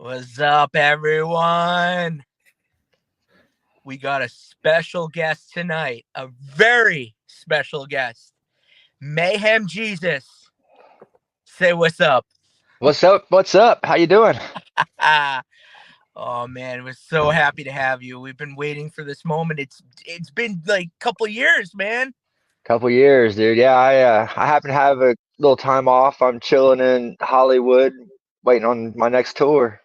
What's up, everyone? We got a special guest tonight, a very special guest, Mayhem Jesus. Say what's up. What's up? What's up? How you doing? Oh man, we're so happy to have you. We've been waiting for this moment. It's been like a couple years, man. Couple years, dude. Yeah, I happen to have a little time off. I'm chilling in Hollywood, waiting on my next tour.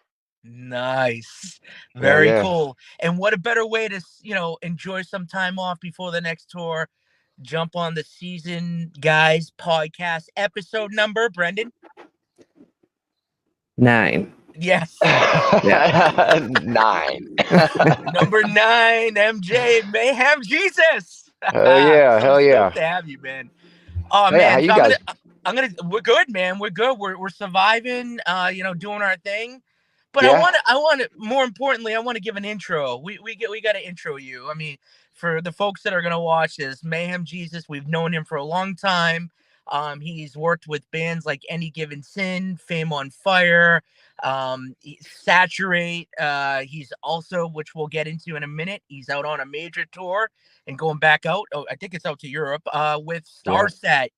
Nice. Yeah, Very yeah. cool. And what a better way to, enjoy some time off before the next tour. Jump on the Season Guys podcast episode number, Brendan. 9. Yes. Yeah. 9. Number 9, MJ Mayhem Jesus. Hell yeah, I'm hell yeah. stoked to have you, man. Oh Yeah, how man, you so guys? we're good, man. We're good. We're surviving, doing our thing. But Yeah, I want to more importantly, I want to give an intro. We got to intro you. I mean, for the folks that are going to watch this, Mayhem Jesus, we've known him for a long time. He's worked with bands like Any Given Sin, Fame on Fire, Saturate. He's also, which we'll get into in a minute, he's out on a major tour and going back out. Oh, I think it's out to Europe with yeah. Starset.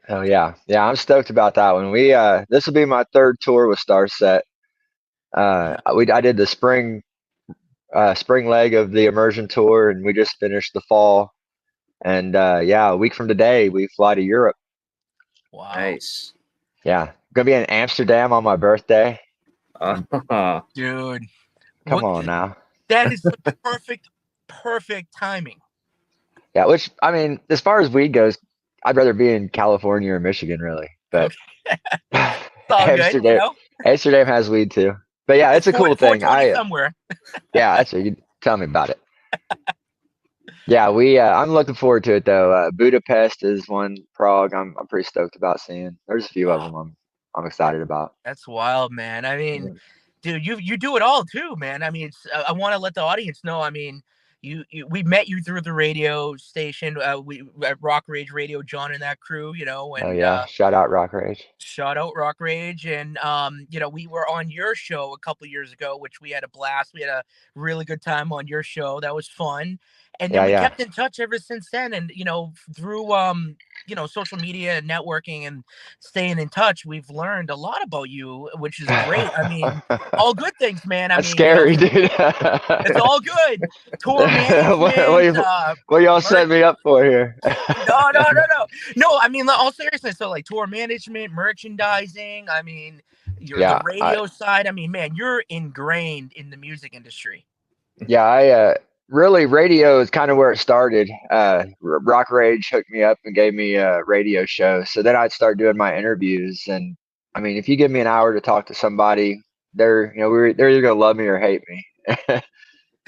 Hell yeah. Yeah, I'm stoked about that one. This will be my third tour with Starset. I did the spring leg of the immersion tour, and we just finished the fall. And yeah, a week from today we fly to Europe. Wow. Nice. Yeah, gonna be in Amsterdam on my birthday. Dude. Come What, on now. that is the perfect timing. Yeah, which I mean, as far as weed goes, I'd rather be in California or Michigan, really. But Okay. It's all good, Amsterdam, Amsterdam has weed too. But yeah, it's a cool thing. 420 somewhere. Yeah, that's you tell me about it. Yeah, I'm looking forward to it though. Budapest is one. Prague, I'm pretty stoked about seeing. There's a few of Wow. them I'm excited about. That's wild, man. I mean, Yeah. dude, you do it all too, man. I mean, I want to let the audience know. I mean, we met you through the radio station. We at Rock Rage Radio, John and that crew, Oh and yeah, shout out Rock Rage. shout out Rock Rage, and we were on your show a couple years ago, which we had a blast. We had a really good time on your show. That was fun. And then Yeah, we yeah. kept in touch ever since then. And through social media and networking and staying in touch, we've learned a lot about you, which is great. I mean, all good things, man. I That's mean, scary, dude. it's all good. Tour What, management, what y'all set merch. me up for here? No, I mean, all seriousness. So like tour management, merchandising. I mean, you're the Yeah, radio side. I mean, man, you're ingrained in the music industry. yeah, really radio is kind of where it started. Rock Rage hooked me up and gave me a radio show. So then I'd start doing my interviews. And I mean, if you give me an hour to talk to somebody, they're either gonna love me or hate me.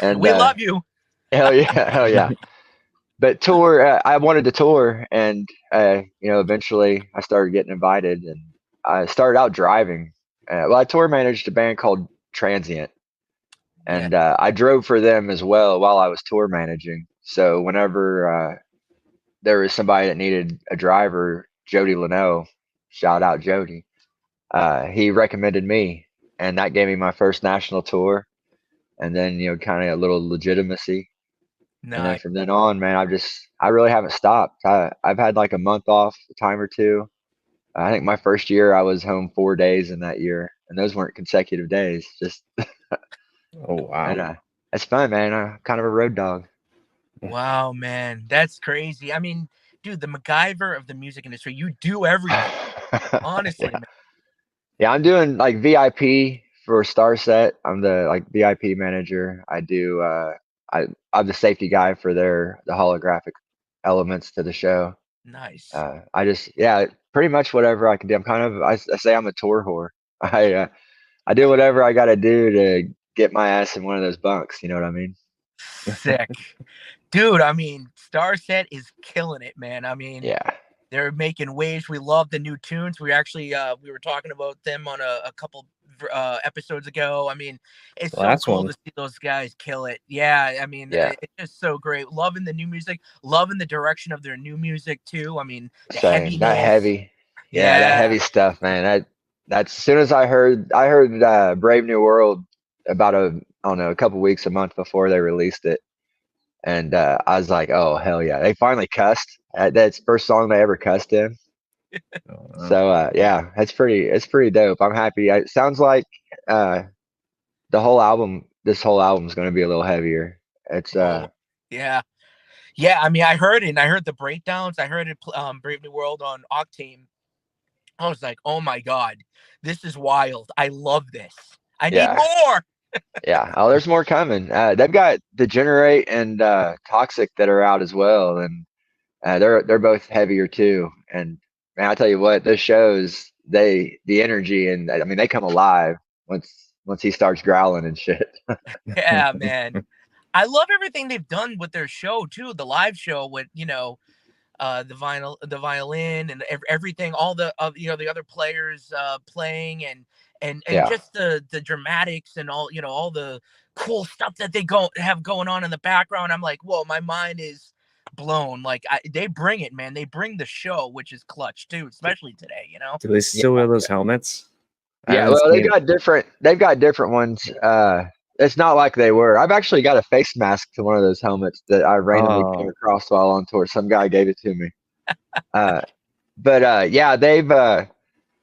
And We love you. hell yeah, hell yeah. But tour, I wanted to tour, and eventually I started getting invited, and I started out driving. Well, I tour managed a band called Transient, Yeah, and I drove for them as well while I was tour managing. So whenever there was somebody that needed a driver, Jody Linnell, shout out Jody, he recommended me, and that gave me my first national tour, and then kind of a little legitimacy. And then nice. from then on, man, I really haven't stopped. I've had like a month off, a time or two. I think my first year I was home 4 days in that year, and those weren't consecutive days. Just Oh wow. and it's fun, man. I'm kind of a road dog. Wow, man, that's crazy. I mean, dude, the MacGyver of the music industry. You do everything. Honestly, Yeah, man. yeah. I'm doing like VIP for Starset. I'm the like VIP manager. I do. I'm the safety guy for the holographic elements to the show. Nice. Yeah, pretty much whatever I can do. I say I'm a tour whore. I do whatever I got to do to get my ass in one of those bunks. You know what I mean? Sick. Dude, I mean, Starset is killing it, man. I mean, Yeah. they're making waves. We love the new tunes. We actually we were talking about them on a couple episodes ago. I mean, it's so Last cool one. to see those guys kill it. Yeah, I mean, Yeah. it's just so great. Loving the new music, loving the direction of their new music too. I mean, the Same. That heaviness. heavy. Yeah, that Yeah, heavy stuff, man. That's as soon as I heard Brave New World about I don't know, a couple weeks, a month before they released it, and I was like, oh hell yeah, they finally cussed. That's the first song they ever cussed in. So yeah, it's pretty dope. I'm happy. It sounds like uh, this whole album is going to be a little heavier. It's Oh, yeah. Yeah, I mean, I heard it, and I heard the breakdowns. I heard it, Brave New World on Octane. I was like, oh my God, this is wild. I love this. I need yeah, more. yeah. Oh, there's more coming. They've got Degenerate and Toxic that are out as well, and they're both heavier too. And man, I tell you what, those shows, the energy, and I mean they come alive once he starts growling and shit. Yeah, man. I love everything they've done with their show too. The live show with, the violin, and everything, all the the other players playing, and Yeah. just the dramatics, and all the cool stuff that they have going on in the background. I'm like, whoa, my mind is blown. Like, they bring it, man. They bring the show, which is clutch too, especially today. Do they still wear those helmets? I Yeah, haven't well, seen. they've got different ones. It's not like they were. I've actually got a face mask to one of those helmets that I randomly came Oh, across while on tour. Some guy gave it to me. Uh, but yeah, they've done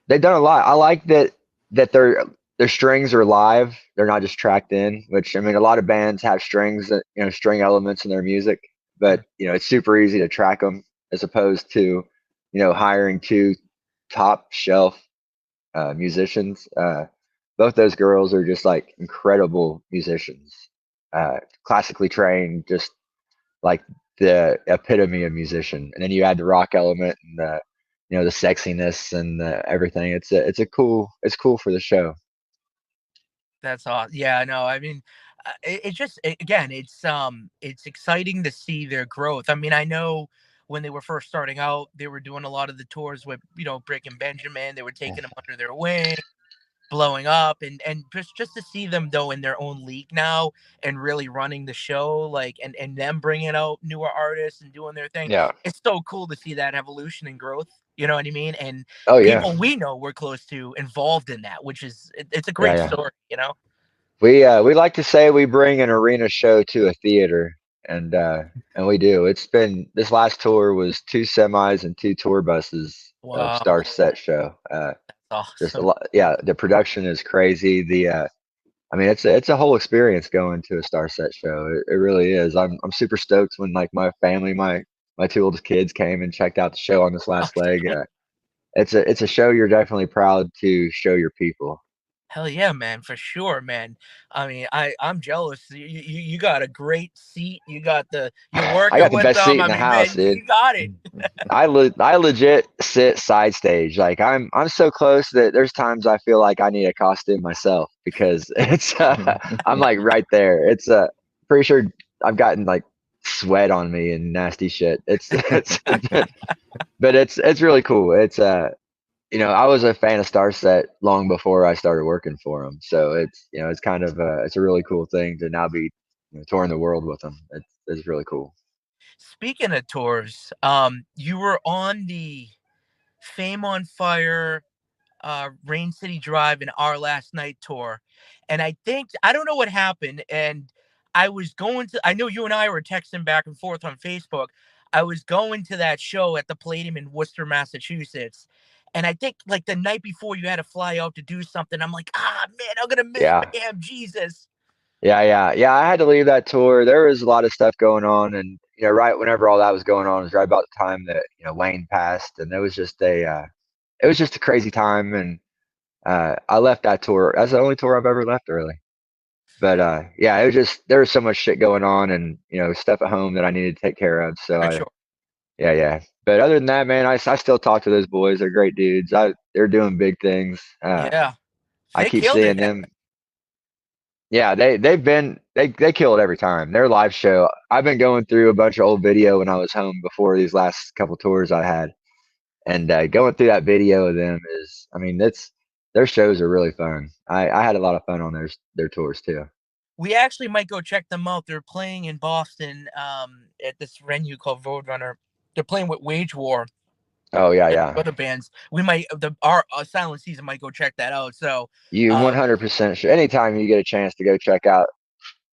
a lot. I like that their strings are live. They're not just tracked in, which I mean a lot of bands have strings that, string elements in their music, but it's super easy to track them as opposed to, hiring two top shelf musicians. Both those girls are just like incredible musicians, classically trained, just like the epitome of musician. And then you add the rock element and the sexiness and everything. It's cool for the show. That's awesome. Yeah, no, I mean, again, it's exciting to see their growth. I mean, I know when they were first starting out, they were doing a lot of the tours with, Brick and Benjamin. They were taking them under their wing, blowing up, and just to see them though in their own league now, and really running the show, like, and them bringing out newer artists and doing their thing. Yeah. It's so cool to see that evolution and growth. You know what I mean? And Oh yeah. people we know we're close to involved in that, which is it's a Yeah, great yeah. story. We like to say we bring an arena show to a theater, and we do. It's been this last tour was two semis and two tour buses of Wow, Star Set show. Just a awesome. lot. Yeah, the production is crazy. I mean, it's a whole experience going to a Star Set show. It really is. I'm super stoked when like my family, my two oldest kids came and checked out the show on this last leg. It's a show you're definitely proud to show your people. Hell yeah, man, for sure, man. I mean, I'm jealous. You got a great seat. You're I working got the with best them. seat in I the mean, house, man, dude. you got it. I legit sit side stage. Like I'm so close that there's times I feel like I need a costume myself because it's I'm like right there. It's pretty sure I've gotten like sweat on me and nasty shit. It's but it's really cool. It's I was a fan of Starset long before I started working for them. So it's kind of it's a really cool thing to now be touring the world with them. It's really cool. Speaking of tours, you were on the Fame on Fire, Rain City Drive, and Our Last Night tour, and I don't know what happened, and I know you and I were texting back and forth on Facebook. I was going to that show at the Palladium in Worcester, Massachusetts, and I think like the night before you had to fly out to do something. I'm like, man, I'm gonna miss Yeah. Mayhem Jesus. Yeah. I had to leave that tour. There was a lot of stuff going on, and right whenever all that was going on was right about the time that Wayne passed, and it was just a crazy time, and I left that tour. That's the only tour I've ever left early. But yeah, it was just there was so much shit going on, and stuff at home that I needed to take care of. So For sure. yeah. But other than that, man, I still talk to those boys. They're great dudes. They're doing big things. Yeah, I they keep killed seeing it. them. Yeah, they kill it every time. Their live show. I've been going through a bunch of old video when I was home before these last couple tours I had, and going through that video of them is, I mean, that's their shows are really fun. I had a lot of fun on their tours too. We actually might go check them out. They're playing in Boston, at this venue called Roadrunner. They're playing with Wage War. Oh yeah, and yeah. other bands. We might our Silent Season might go check that out. So, You um, 100% should. Anytime you get a chance to go check out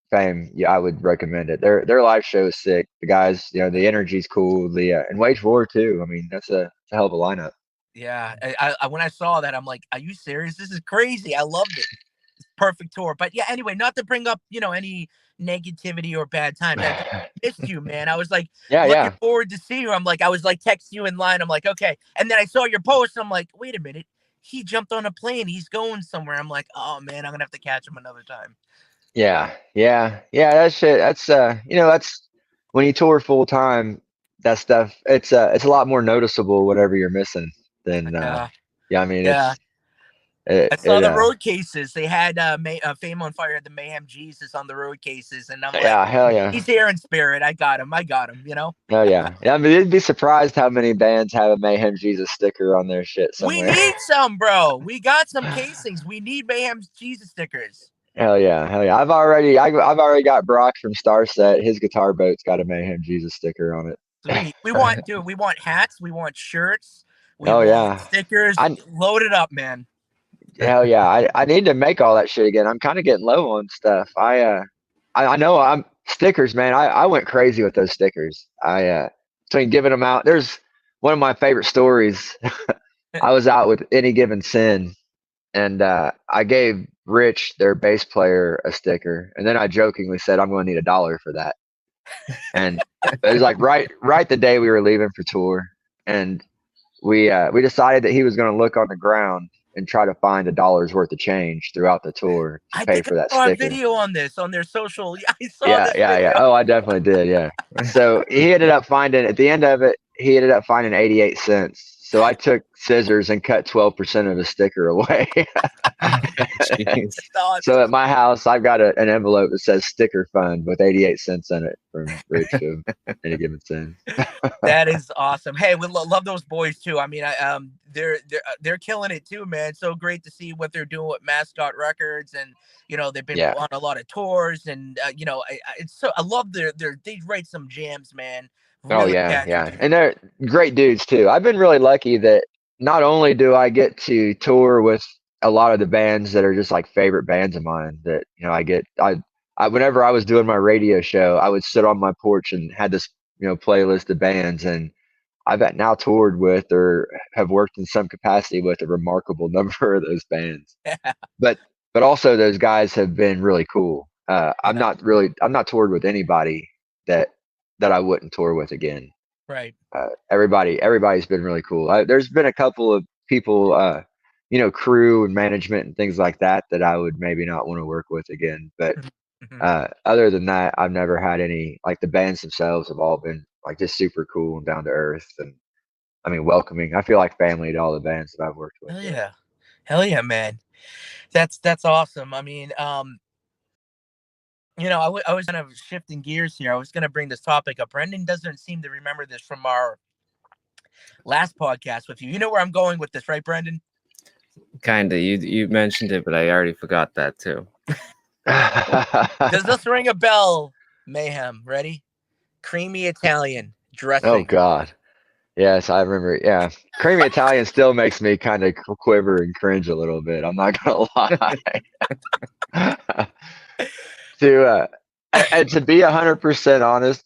Fame, yeah, I would recommend it. Their live show is sick. The guys, the energy's cool. The and Wage War too. I mean, it's a hell of a lineup. yeah, when I saw that, I'm like, are you serious? This is crazy. I loved it. Perfect tour. But yeah, anyway, not to bring up, any negativity or bad times. I just missed you, man. I was like Yeah, looking yeah, forward to see you. I was like texting you in line. I'm like, okay. And then I saw your post. I'm like, wait a minute. He jumped on a plane. He's going somewhere. I'm like, oh man, I'm gonna have to catch him another time. yeah. That shit. That's when you tour full time. That stuff. It's a lot more noticeable whatever you're missing than. Yeah, Yeah, I mean, yeah. it's it. I saw it the road cases. They had Fame on Fire had the Mayhem Jesus on the road cases, and I'm like, Yeah, hell yeah. he's here in spirit. I got him. I got him. Oh yeah. Yeah, I mean, you'd be surprised how many bands have a Mayhem Jesus sticker on their shit We somewhere. need some, bro. We got some casings. We need Mayhem Jesus stickers. Hell yeah, hell yeah. I've already got Brock from Starset. His guitar boat's got a Mayhem Jesus sticker on it. Sweet. We want hats. We want shirts. We Oh want yeah. stickers. I Load it up, man. Hell yeah. I need to make all that shit again. I'm kind of getting low on stuff. I know I'm stickers, man. I went crazy with those stickers. Between giving them out. There's one of my favorite stories. I was out with Any Given Sin, and I gave Rich, their bass player, a sticker, and then I jokingly said I'm going to need $1 for that. And it was like right the day we were leaving for tour, and we decided that he was going to look on the ground and try to find $1 worth of change throughout the tour to I pay think I for that saw a sticker. video on this on their social. Yeah, I saw Yeah, this yeah, yeah. video. Oh, I definitely did. Yeah. So he ended up finding at the end of it, he ended up finding 88 cents. So I took scissors and cut 12% of the sticker away. Jeez. That's awesome. So at my house, I've got an envelope that says sticker fund with 88 cents in it from Rich to Any Given Sin. That is awesome. Hey, we love those boys too. I mean, they're killing it too, man. So great to see what they're doing with Mascot Records, and they've been Yeah. on a lot of tours, and it's so I love they write some jams, man. Oh Really yeah, catchy, yeah. dude. And they're great dudes too. I've been really lucky that not only do I get to tour with a lot of the bands that are just like favorite bands of mine that, I whenever I was doing my radio show, I would sit on my porch and had this, playlist of bands, and I've now toured with or have worked in some capacity with a remarkable number of those bands. But also those guys have been really cool. Yeah, I'm not toured with anybody that I wouldn't tour with again. right. Everybody's been really cool. There's been a couple of people, crew and management and things like that that I would maybe not want to work with again. But Mhm. other than that, I've never had any, like, the bands themselves have all been like just super cool and down to earth, and I mean welcoming. I feel like family to all the bands that I've worked with. Hell yeah, hell yeah, man. That's awesome. I mean, I was kind of shifting gears here. I was going to bring this topic up. Brendan doesn't seem to remember this from our last podcast with you. You know where I'm going with this, right, Brendan? Kinda. You mentioned it, but I already forgot that too. Does this ring a bell? Mayhem. Ready? Creamy Italian Oh dressing. God. Yes, I remember. Yeah, creamy Italian still makes me kind of quiver and cringe a little bit. I'm not gonna lie. to and to be 100% honest,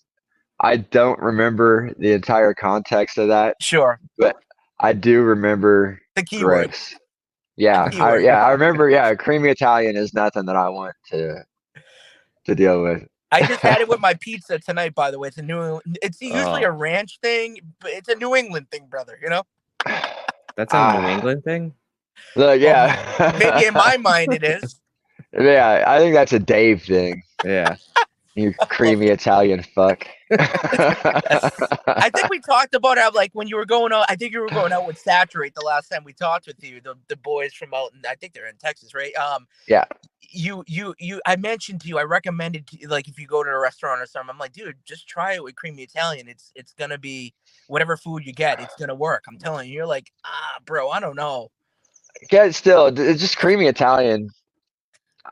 I don't remember the entire context of that, Sure. but I do remember The keyword. gross. The Yeah, keyword. I remember. Yeah, creamy Italian is nothing that I want to deal with. I just had it with my pizza tonight, by the way. It's usually a Oh, ranch thing, but it's a New England thing, brother, that's a New Ah, England thing. look, Well, maybe in yeah, my mind it is. yeah. I think that's a Dave thing. Yeah. You I love creamy Italian fuck. I think we talked about it like when you were going out. I think you were going out with Saturate the last time we talked with you. The boys from out in, I think they're in Texas, right? Yeah. You. I mentioned to you. I recommended to you, like, if you go to a restaurant or something. I'm like, dude, just try it with creamy Italian. It's gonna be whatever food you get. It's gonna work. I'm telling you. You're like, bro, I don't know. Yeah, still, it's just creamy Italian.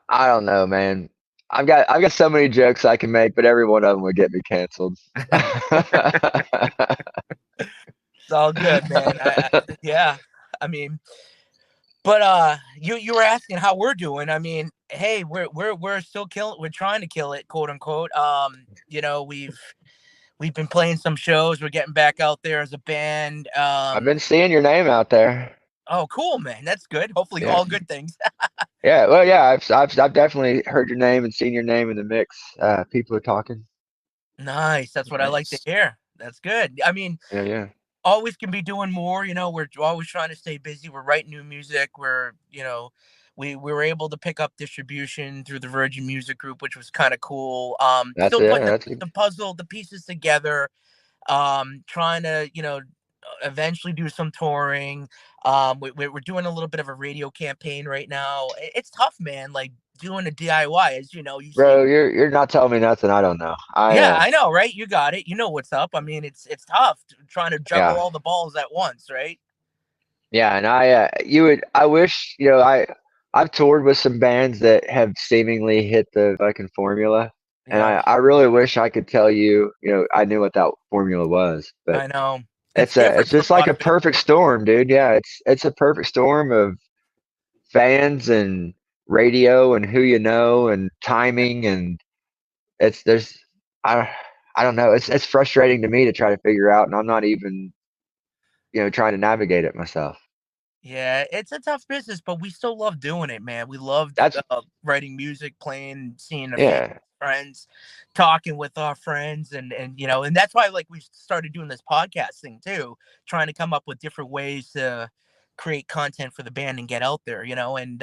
I don't know, man. I've got so many jokes I can make, but every one of them would get me canceled. It's all good, man. Yeah. I mean, but you were asking how we're doing. I mean, hey, we're still killing. We're trying to kill it, quote unquote. You know, we've been playing some shows. We're getting back out there as a band. I've been seeing your name out there. Oh, cool, man. That's good. Hopefully, Yeah. all good things. Yeah. Well, yeah. I've definitely heard your name and seen your name in the mix. People are talking. Nice. That's what I like to Nice. hear. That's good. I mean, Yeah. Yeah. always can be doing more. You know, we're always trying to stay busy. We're writing new music. We were able to pick up distribution through the Virgin Music Group, which was kind of cool. That's Still it. putting That's the puzzle, the pieces together. Trying to, eventually do some touring. We're doing a little bit of a radio campaign right now. It's tough, man. Like doing a DIY, as you know, you see. bro. You're not telling me nothing I don't know. Yeah, I know, right? You got it. You know what's up. I mean, it's tough trying to juggle Yeah. all the balls at once, right? Yeah, and I wish, I've toured with some bands that have seemingly hit the fucking formula, and Yeah, I really wish I could tell you, I knew what that formula was, but I know. It's it's different for just a like lot a of bands. perfect storm, dude. Yeah, it's a perfect storm of fans and radio and who you know and timing and it's there's I I don't know. It's frustrating to me to try to figure out, and I'm not even, trying to navigate it myself. Yeah, it's a tough business, but we still love doing it, man. We loved That's writing music, playing, seeing our famous yeah. friends, talking with our friends, and that's why like we started doing this podcast thing too, trying to come up with different ways to create content for the band and get out there, Yeah. this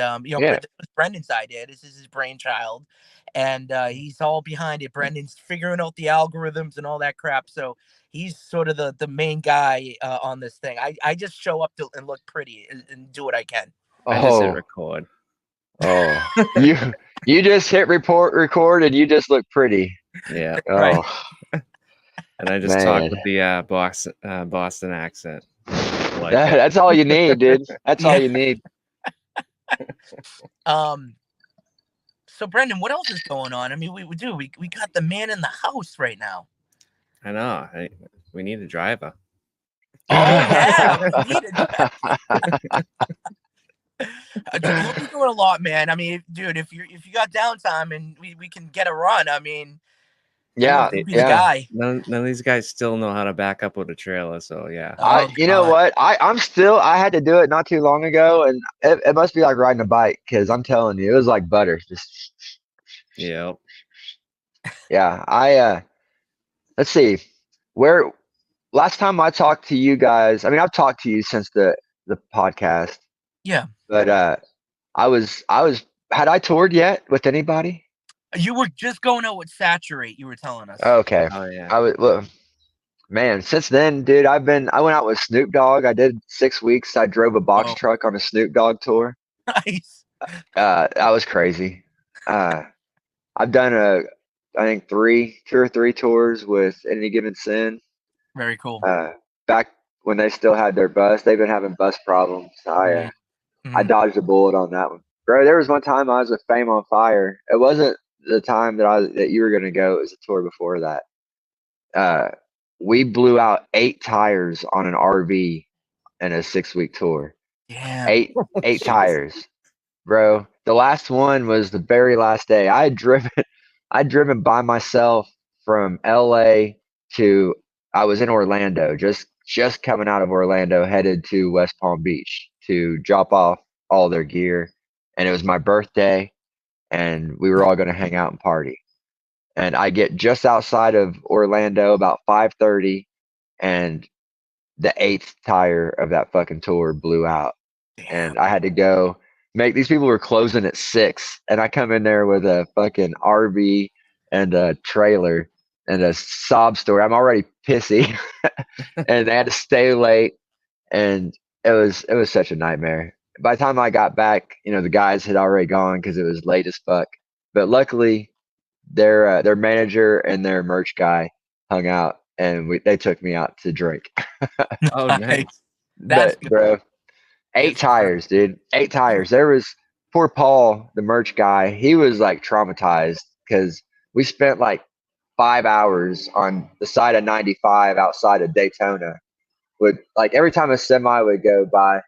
was Brendan's idea. This is his brainchild, and he's all behind it. Brendan's figuring out the algorithms and all that crap, so he's sort of the main guy on this thing. I just show up and look pretty and do what I can. I just hit Oh, record. oh, you just hit record, and you just look pretty. Yeah. Right. Oh, And I just talk man, with the Boston accent. Like it. that's all you need, dude. That's all Yeah. you need. Um. So Brendan, what else is going on? I mean, we got the man in the house right now. I know. We need a driver. Oh yeah, we need it. You'll be doing a lot, man. I mean, dude, if you got downtime and we can get a run, I mean, Yeah, you'll be the yeah. guy. None of these guys still know how to back up with a trailer, so yeah. Oh You know God. what? I had to do it not too long ago, and it must be like riding a bike because I'm telling you, it was like butter. Just Yep. yeah. Let's see, where last time I talked to you guys. I mean, I've talked to you since the podcast, Yeah. but I was had I toured yet with anybody? You were just going out with Saturate, you were telling us. Okay, Oh yeah. I was. Well, man, since then, dude, I went out with Snoop Dogg. I did 6 weeks. I drove a box Oh, truck on a Snoop Dogg tour. nice. That was crazy. Uh, I've done I think two or three tours with Any Given Sin. Very cool. Back when they still had their bus, they've been having bus problems. I Mhm. dodged a bullet on that one, bro. There was one time I was with Fame on Fire. It wasn't the time that you were gonna go. It was a tour before that. Uh, we blew out 8 tires on an RV in a 6 week tour. Damn. Eight Jeez. tires, bro. The last one was the very last day. I'd driven by myself from LA to I was in Orlando, just coming out of Orlando, headed to West Palm Beach to drop off all their gear. And it was my birthday, and we were all going to hang out and party. And I get just outside of Orlando about 5:30, and the eighth tire of that fucking tour blew out, Damn. and I had to go make these people were closing at 6, and I come in there with a fucking RV and a trailer and a sob story. I'm already pissy, and they had to stay late, and it was such a nightmare. By the time I got back, the guys had already gone because it was late as fuck. But luckily, their manager and their merch guy hung out, and they took me out to drink. Oh Nice. nice. That's But good. bro, eight Good for them. tires, dude. 8 tires. There was poor Paul, the merch guy. He was like traumatized because we spent like 5 hours on the side of 95 outside of Daytona would like every time a semi would go by.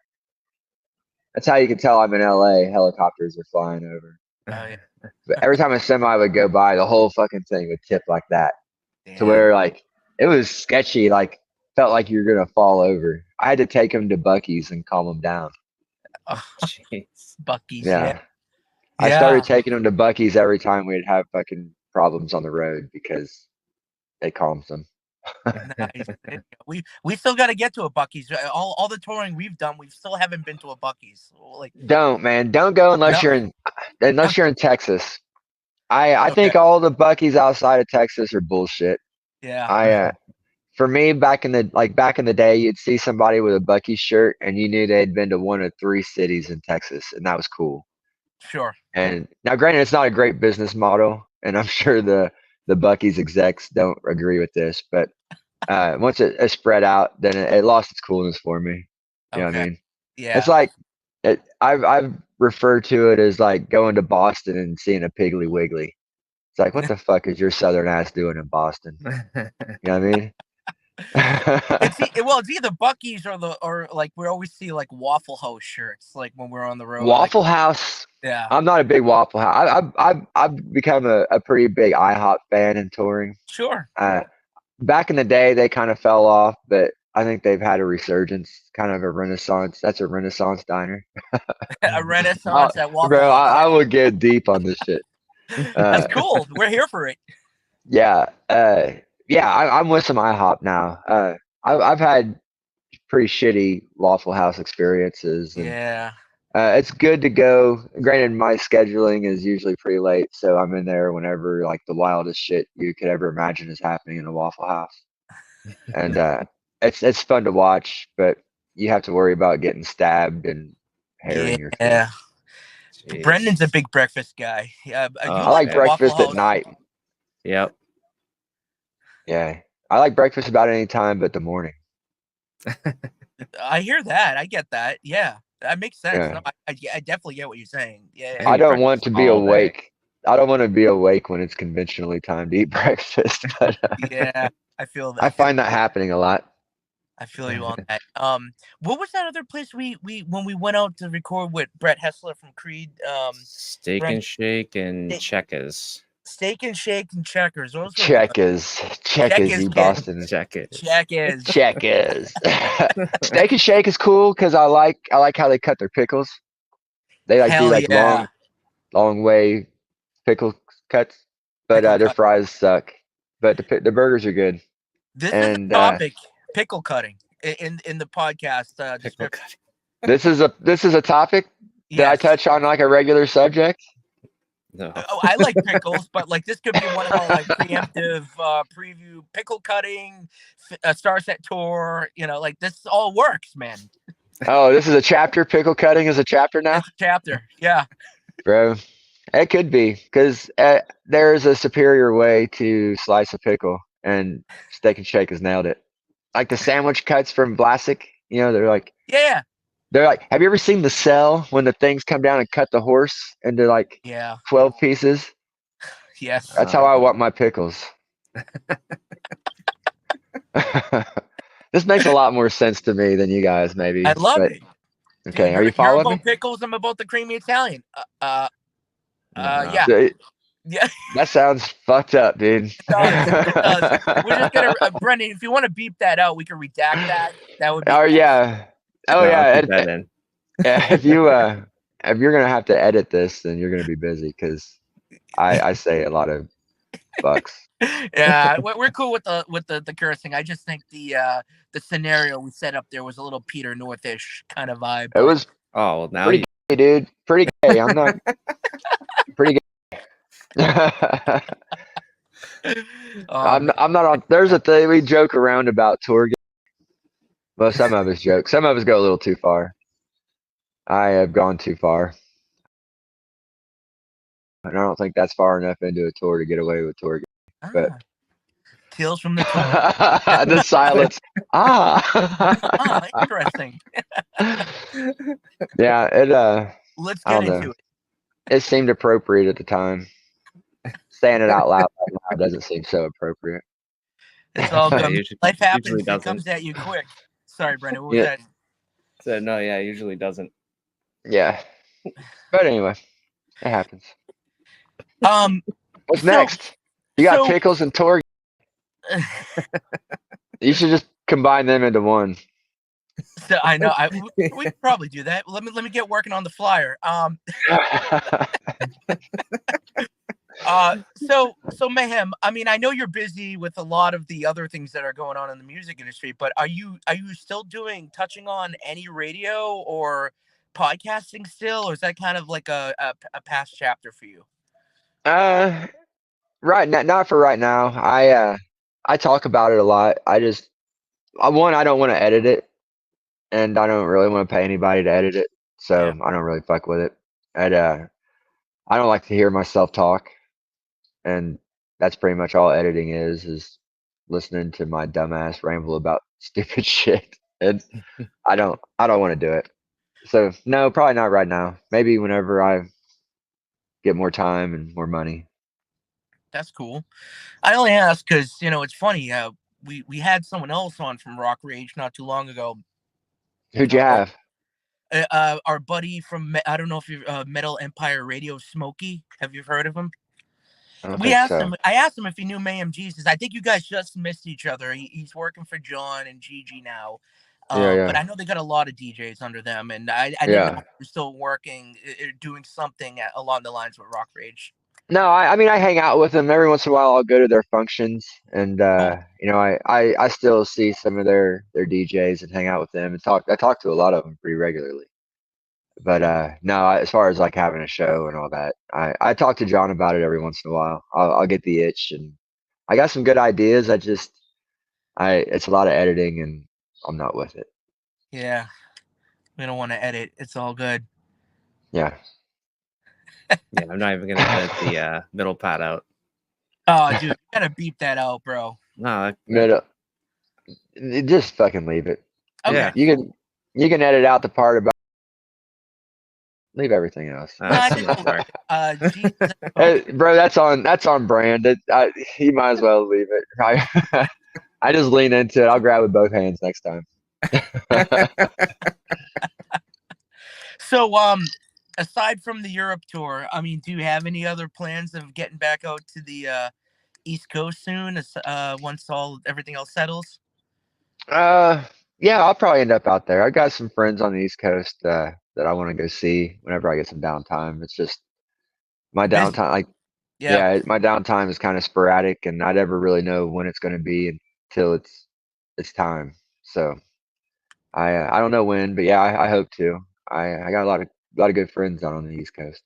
That's how you can tell I'm in LA. Helicopters are flying over. Oh yeah. But every time a semi would go by, the whole fucking thing would tip like that. To Damn. where like it was sketchy, like felt like you're gonna fall over. I had to take him to Bucky's and calm him down. Oh, Jeez. Bucky's. Yeah. I Yeah. started taking him to Bucky's every time we'd have fucking problems on the road because it calms them. Nice. We still got to get to a Bucky's. All the touring we've done, we still haven't been to a Bucky's. Like, Don't, man, don't go unless No. you're in Texas. I Okay. think all the Bucky's outside of Texas are bullshit. yeah, For me, back in the day, you'd see somebody with a Bucky's shirt, and you knew they'd been to one of 3 cities in Texas, and that was cool. sure. And now, granted, it's not a great business model, and I'm sure the Bucky's execs don't agree with this, but once it spread out, then it lost its coolness for me. You know what I Okay. mean? Yeah. It's like I've referred to it as like going to Boston and seeing a Piggly Wiggly. It's like, what the fuck is your southern ass doing in Boston? You know what I mean? It's either Bucky's or like we always see like Waffle House shirts like when we're on the road. Waffle House. Yeah. I'm not a big Waffle House. I've become a pretty big IHOP fan in touring. Sure. Back in the day, they kind of fell off, but I think they've had a resurgence, kind of a renaissance. That's a renaissance diner. A renaissance at Waffle Bro, House. I will get deep on this shit. That's cool. We're here for it. Yeah, I'm with some IHOP now. I've had pretty shitty Waffle House experiences, and Yeah. it's good to go. Granted, my scheduling is usually pretty late, so I'm in there whenever like the wildest shit you could ever imagine is happening in a Waffle House, and it's fun to watch, but you have to worry about getting stabbed and hair in your face. Yeah. Jeez. Brendan's a big breakfast guy. Yeah. You Oh, I like okay. Waffle breakfast at House? night. Yep. Yeah, I like breakfast about any time but the morning. I hear that. I get that. Yeah. That makes sense. Yeah. No, I definitely get what you're saying. Yeah. I I eat don't want to breakfast be all day. awake. I don't want to be awake when it's conventionally time to eat breakfast. But Yeah. I feel that. I find that happening a lot. I feel you on that. What was that other place we when we went out to record with Brett Hessler from Creed? Steak Brent- and Shake and Steak- Checkers. Steak and Shake and Checkers. Those were Checkers, Checkers, you kid. Boston. Checkers. Checkers. Checkers. Steak and Shake is cool because I like how they cut their pickles. They like Hell do like yeah. long way pickle cuts, but Pickle their cut. fries suck. But the burgers are good. This And, is the topic: pickle cutting in the podcast Pickle description. cutting. This is a topic that I Yes. touch on like a regular subject. No. Oh, I like pickles, but like this could be one of our like preemptive preview pickle cutting, Starset tour. You know, like this all works, man. Oh, this is a chapter. Pickle cutting is a chapter now, It's a chapter. Yeah. bro. It could be because there's a superior way to slice a pickle, and Steak and Shake has nailed it. Like the sandwich cuts from Vlasic, you know, they're like, Yeah. have you ever seen The Cell when the things come down and cut the horse into like Yeah. 12 pieces? Yes. That's how I want my pickles. This makes a lot more sense to me than you guys, maybe. I love but- it. Okay, Dude, are you you're following me? about pickles. I'm about the creamy Italian. No. Yeah. So, Yeah. that sounds fucked up, dude. It does. We're just gonna, Brendan. If you want to beep that out, we can redact that. That would be. Oh nice. yeah. Oh No, I'll yeah. keep that in. Yeah, if you're gonna have to edit this, then you're gonna be busy because I say a lot of fucks. Yeah, we're cool with the cursing. I just think the scenario we set up there was a little Peter Northish kind of vibe. It was Oh, well, now Pretty you. gay, dude. Pretty gay. I'm not pretty gay. I'm not on. There's a thing we joke around about tour. Well, some of us joke. Some of us go a little too far. I have gone too far. And I don't think that's far enough into a tour to get away with tour. but- Tales from the tour. The silence. Ah. Interesting. Yeah, Let's I get don't know. into it. it seemed appropriate at the time. Saying it out loud right now doesn't seem so appropriate. It's all good. Usually- Life happens. usually It doesn't. comes at you quick. Sorry, Brendan. What was Yeah. that? So no, yeah, it usually doesn't. Yeah. But anyway, it happens. Um. What's So next? You got so. pickles and Tor. You should just combine them into one. So I know we could probably do that. Let me get working on the flyer. So Mayhem, I mean, I know you're busy with a lot of the other things that are going on in the music industry, but are you still touching on any radio or podcasting still, or is that kind of like a past chapter for you? uh, right now, not for right now. I talk about it a lot. I don't want to edit it, and I don't really want to pay anybody to edit it, Yeah. so I don't really fuck with it. And I don't like to hear myself talk, and that's pretty much all editing is listening to my dumbass ramble about stupid shit. And I don't want to do it. So no, probably not right now. Maybe whenever I get more time and more money. That's cool. I only ask because it's funny. We had someone else on from Rock Rage not too long ago. Who'd you have? Our buddy from I don't know if you Metal Empire Radio, Smokey. Have you heard of him? I don't We think asked so. him. I asked him if he knew Mayhem Jesus. I think you guys just missed each other. He's working for John and Gigi now, Yeah, but yeah, I know they got a lot of DJs under them, and I didn't know yeah. if you're still working, doing something along the lines with Rock Rage. No, I mean I hang out with them every once in a while. I'll go to their functions, and Cool. I still see some of their DJs and hang out with them and talk. I talk to a lot of them pretty regularly. But no, as far as like having a show and all that, I talk to John about it every once in a while. I'll get the itch, and I got some good ideas. It's a lot of editing, and I'm not with it. Yeah, we don't want to edit. It's all good. Yeah. Yeah, I'm not even gonna edit the middle part out. Oh, dude, you gotta beep that out, bro. No, Middle, just fucking leave it. Okay. Yeah. You can edit out the part about leave everything else. that's too much work. Jesus. Hey, bro, that's on brand. You might as well leave it. I just lean into it. I'll grab with both hands next time. So, aside from the Europe tour, I mean, do you have any other plans of getting back out to the East Coast soon? Once everything else settles. Yeah, I'll probably end up out there. I got some friends on the East Coast that I want to go see whenever I get some downtime. It's just my Busy. downtime, like Yeah. yeah, my downtime is kind of sporadic, and I never really know when it's going to be until it's time. So I don't know when, but yeah, I hope to. I got a lot of good friends out on the East Coast.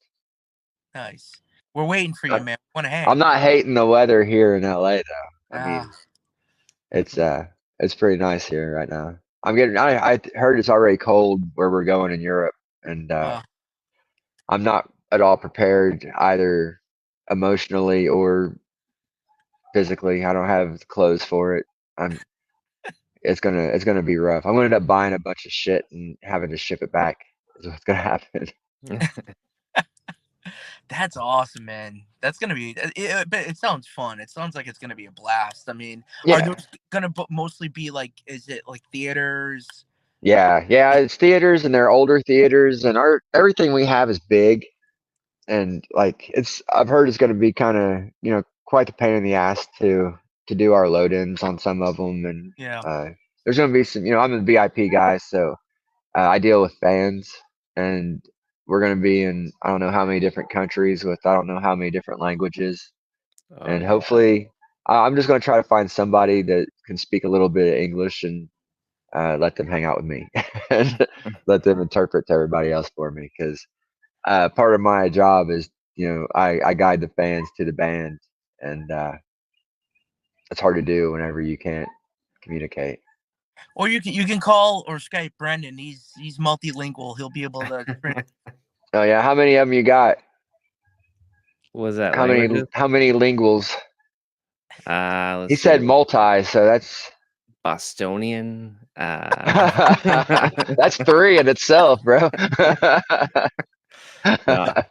Nice. We're waiting for you, man. Want to hang? I'm not hating the weather here in LA though. I mean, Ah, it's pretty nice here right now. I heard it's already cold where we're going in Europe, and uh, I'm not at all prepared either emotionally or physically. I don't have the clothes for it. I'm it's gonna be rough. I'm gonna end up buying a bunch of shit and having to ship it back. Is what's gonna happen. that's awesome, man. That's gonna be. But it sounds fun. It sounds like it's gonna be a blast. I mean, are Yeah, those gonna mostly be like? Is it like theaters? yeah. It's theaters, and they're older theaters, and our everything we have is big, and like I've heard it's gonna be kind of quite the pain in the ass to do our load-ins on some of them, and Yeah. there's gonna be some. I'm a VIP guy, so I deal with fans, and we're gonna be in I don't know how many different countries with I don't know how many different languages, Oh, and yeah. hopefully I'm just gonna try to find somebody that can speak a little bit of English and let them hang out with me and let them interpret to everybody else for me because part of my job is I guide the fans to the band, and it's hard to do whenever you can't communicate. Or you can call or Skype Brendan. He's multilingual. He'll be able to. Oh yeah, how many of them you got? What was that How languages? many linguals? Let's He see. said multi, so that's Bostonian. that's three in itself, bro. No, I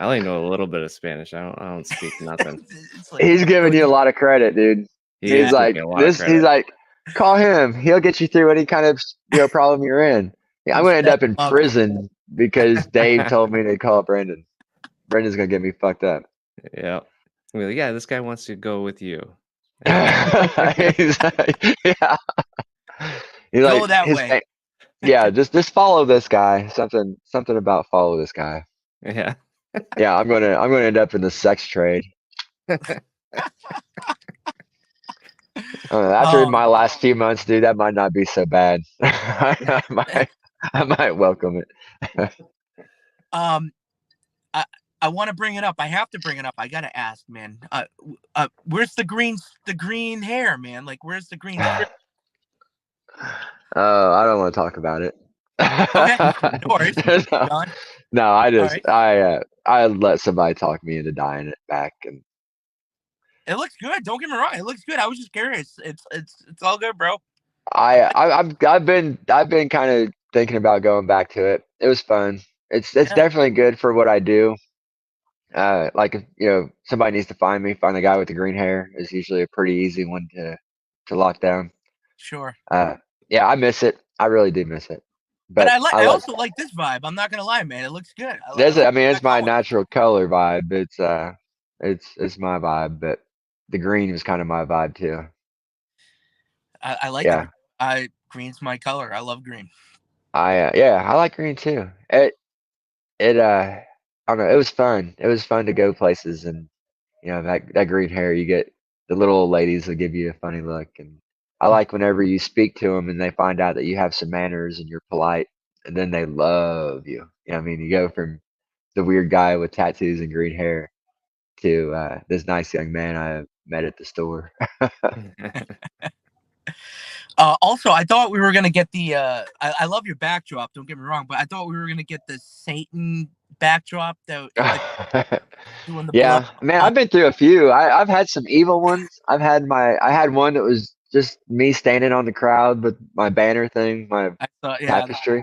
only know a little bit of Spanish. I don't speak nothing. It's like He's giving you a lot of credit, dude. He Yeah. is He's giving like me a lot of this. credit. He's like Call him. He'll get you through any kind of problem you're in. Yeah, I'm You gonna end set up in him up. prison because Dave told me to call Brendan. Brendan's gonna get me fucked up. Yeah. Well, yeah, this guy wants to go with you. He's like, yeah. He's Go like that way. yeah, just follow this guy. Something about follow this guy. Yeah. Yeah, I'm gonna end up in the sex trade. After Um, my last few months, dude, that might not be so bad. I might welcome it. um, I I want to bring it up. I have to bring it up. I gotta ask, man. Where's the green hair, man? Like, where's the green strip? Oh, I don't want to talk about it. Okay, no worries. No, Done. no, All right. I let somebody talk me into dyeing it back, and It looks good. Don't get me wrong. It looks good. I was just curious. It's all good, bro. I've been kind of thinking about going back to it. It was fun. It's Yeah, definitely good for what I do. Like if somebody needs to find the guy with the green hair is usually a pretty easy one to lock down. sure. Uh, yeah, I miss it. I really do miss it. But But I I like also like this vibe. I'm not gonna lie, man. It looks good. I there's like I mean where it's you're my going with it. natural color vibe. It's my vibe, but the green was kind of my vibe too. I like it. Yeah, Green's my color. I love green. I like green too. It I don't know. It was fun. It was fun to go places, and that green hair. You get the little old ladies that give you a funny look, and I Mm. like whenever you speak to them and they find out that you have some manners and you're polite, and then they love you. I mean, you go from the weird guy with tattoos and green hair to this nice young man I met at the store. Also, I thought we were gonna get the. I love your backdrop. Don't get me wrong, but I thought we were gonna get the Satan backdrop that doing the blood. Yeah, man, I've been through a few. I've had some evil ones. I had one that was just me standing on the crowd with my banner thing, my I thought, yeah, tapestry.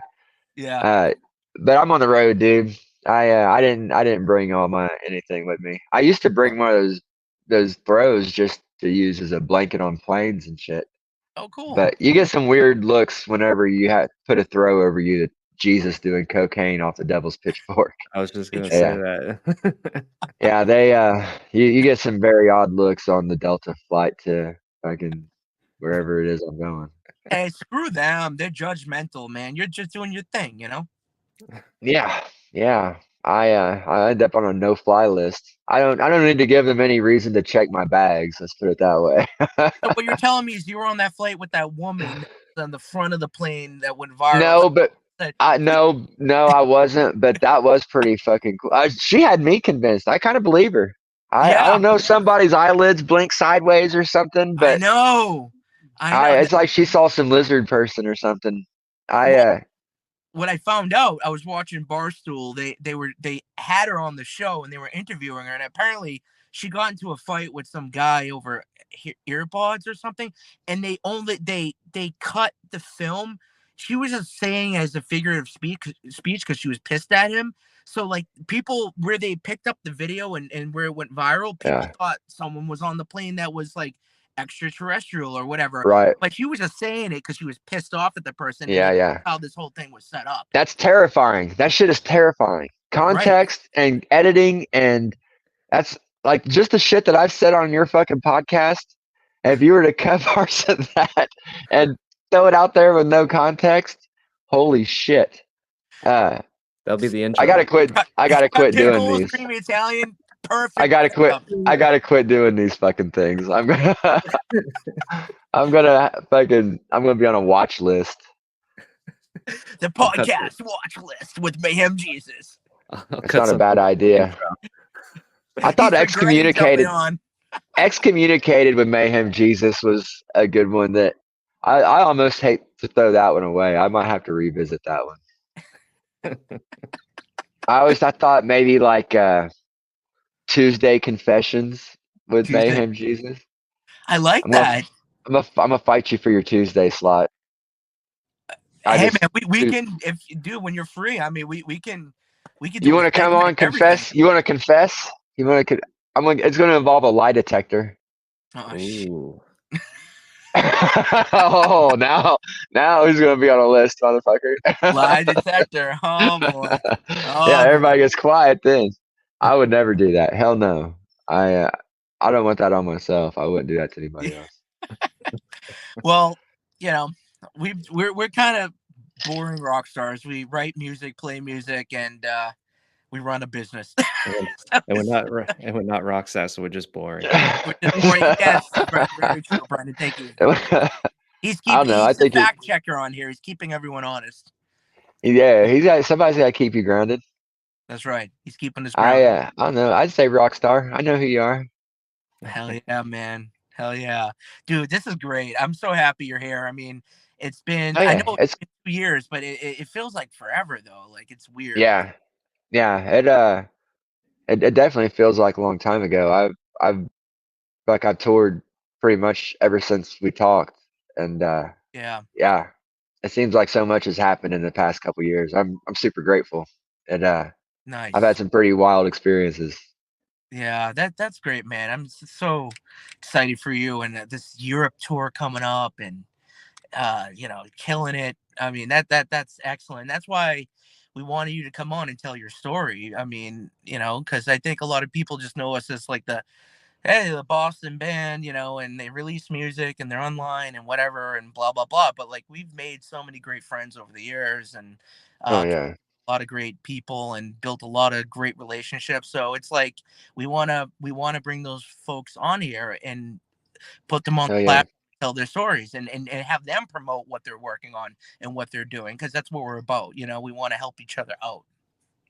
yeah. Uh, but I'm on the road, dude. I didn't bring all my anything with me. I used to bring one of those throws just to use as a blanket on planes and shit. Oh, cool. But you get some weird looks whenever you put a throw over you to Jesus doing cocaine off the devil's pitchfork. I was just gonna say Interesting. Yeah, that. yeah, they you get some very odd looks on the Delta flight to fucking wherever it is I'm going. Hey, screw them. They're judgmental, man. You're just doing your thing, you know. Yeah, yeah. I end up on a no-fly list. I don't need to give them any reason to check my bags. Let's put it that way. So what you're telling me is you were on that flight with that woman on the front of the plane that went viral. No, but Said, no, I wasn't. But that was pretty fucking cool. She had me convinced. I kind of believe her. I yeah, don't know. Somebody's eyelids blink sideways or something, I but know. I know. it's like she saw some lizard person or something. I Well, what I found out, I was watching Barstool. They had her on the show and they were interviewing her, and apparently she got into a fight with some guy over earbuds or something, and they cut the film. She was just saying as a figure of speech because she was pissed at him. So like people where they picked up the video and where it went viral, people yeah, thought someone was on the plane that was like extraterrestrial or whatever. right. But she was just saying it because she was pissed off at the person, and Yeah, then yeah. how this whole thing was set up. That's terrifying. That shit is terrifying. Right. Context and editing, and that's like just the shit that I've said on your fucking podcast. If you were to cut parts of that and throw it out there with no context, holy shit. Uh, That'll be the I gotta intro. quit. I gotta quit doing Pickles, these. creamy Italian, I perfect gotta quit. stuff. I gotta quit doing these fucking things. I'm gonna be on a watch list. The I'll cut podcast watch list with Mayhem Jesus. I'll It's cut not a bad something. idea. I thought He's been great jumping excommunicated on. excommunicated with Mayhem Jesus was a good one that I almost hate to throw that one away. I might have to revisit that one. I thought maybe like Tuesday Confessions with Tuesday. Mayhem Jesus. I like I'm that. I'm gonna fight you for your Tuesday slot. Hey man, we dude, can if dude when you're free. I mean, we can you do a want to come segment of on everything. confess? You want to confess? I'm gonna. It's gonna involve a lie detector. Oh, Ooh. Oh, now who's gonna be on a list, motherfucker? Lie detector. Oh boy. Yeah, Oh boy. everybody gets quiet then. I would never do that. Hell no. I uh, I don't want that on myself. I wouldn't do that to anybody else. Well, you know, we're kind of boring rock stars. We write music, play music, and we run a business. And we're, So and we're not and we're not rock stars, so we're just boring. we're just boring. Yes, very true, Brandon. Thank you. I don't know. I He's the think fact checker on here. He's keeping everyone honest. yeah, somebody's got to keep you grounded. That's right. He's keeping us grounded. I don't know. I'd say rock star. I know who you are. Hell yeah, man. Hell yeah. Dude, this is great. I'm so happy you're here. I mean, it's been, Oh I yeah, know it's it's been 2 years, but it feels like forever though. Like it's weird. yeah, yeah. It definitely feels like a long time ago. I've like I've toured pretty much ever since we talked, and Yeah. yeah, it seems like so much has happened in the past couple years. I'm super grateful, and I've had Nice. some pretty wild experiences. Yeah, that's great, man. I'm so excited for you and this Europe tour coming up and killing it. I mean, that's excellent. That's why we wanted you to come on and tell your story. I mean, because I think a lot of people just know us as like the hey, the Boston band, and they release music and they're online and whatever and blah blah blah. But like we've made so many great friends over the years and Oh uh yeah, a lot of great people and built a lot of great relationships. So it's like we wanna bring those folks on here and put them on oh the yeah. platform, tell their stories and have them promote what they're working on and what they're doing because that's what we're about. We want to help each other out.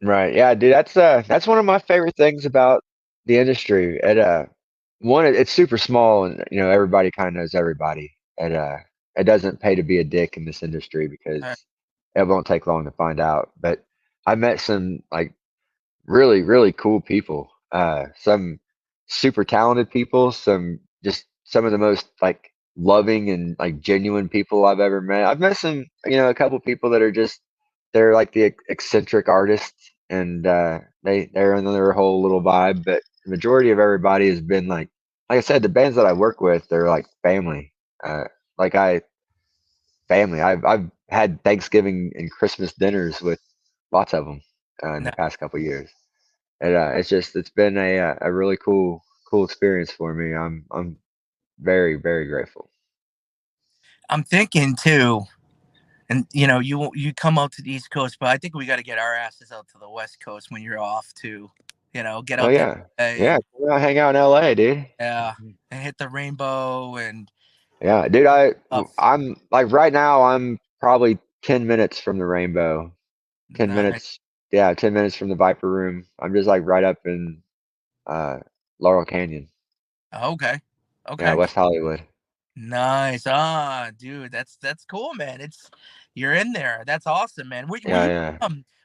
Right. Yeah, dude, that's one of my favorite things about the industry. It's super small and everybody kind of knows everybody. It doesn't pay to be a dick in this industry because Uh, it won't take long to find out. But I met some like really, really cool people. Some super talented people, some of the most like loving and like genuine people I've ever met. I've met some, a couple people that are just they're like the eccentric artists and they're in their whole little vibe, but the majority of everybody has been like I said, the bands that I work with, they're like family. Uh like I family. I've had Thanksgiving and Christmas dinners with lots of them in no, the past couple years. And it's been a really cool experience for me. I'm very very grateful. I'm thinking too. And you come out to the East Coast, but I think we got to get our asses out to the West Coast when you're off too. Get Oh out to yeah, LA yeah. and Come out, hang out in LA, dude. yeah, and hit the rainbow and Yeah, dude. stuff. I'm like right now. I'm probably 10 minutes from the Rainbow. Ten Nice. minutes. Yeah, 10 minutes from the Viper Room. I'm just like right up in uh Laurel Canyon. Okay. Yeah, Okay. West Hollywood. Nice. Ah, dude, that's cool, man. You're in there. That's awesome, man. Were Yeah, you yeah.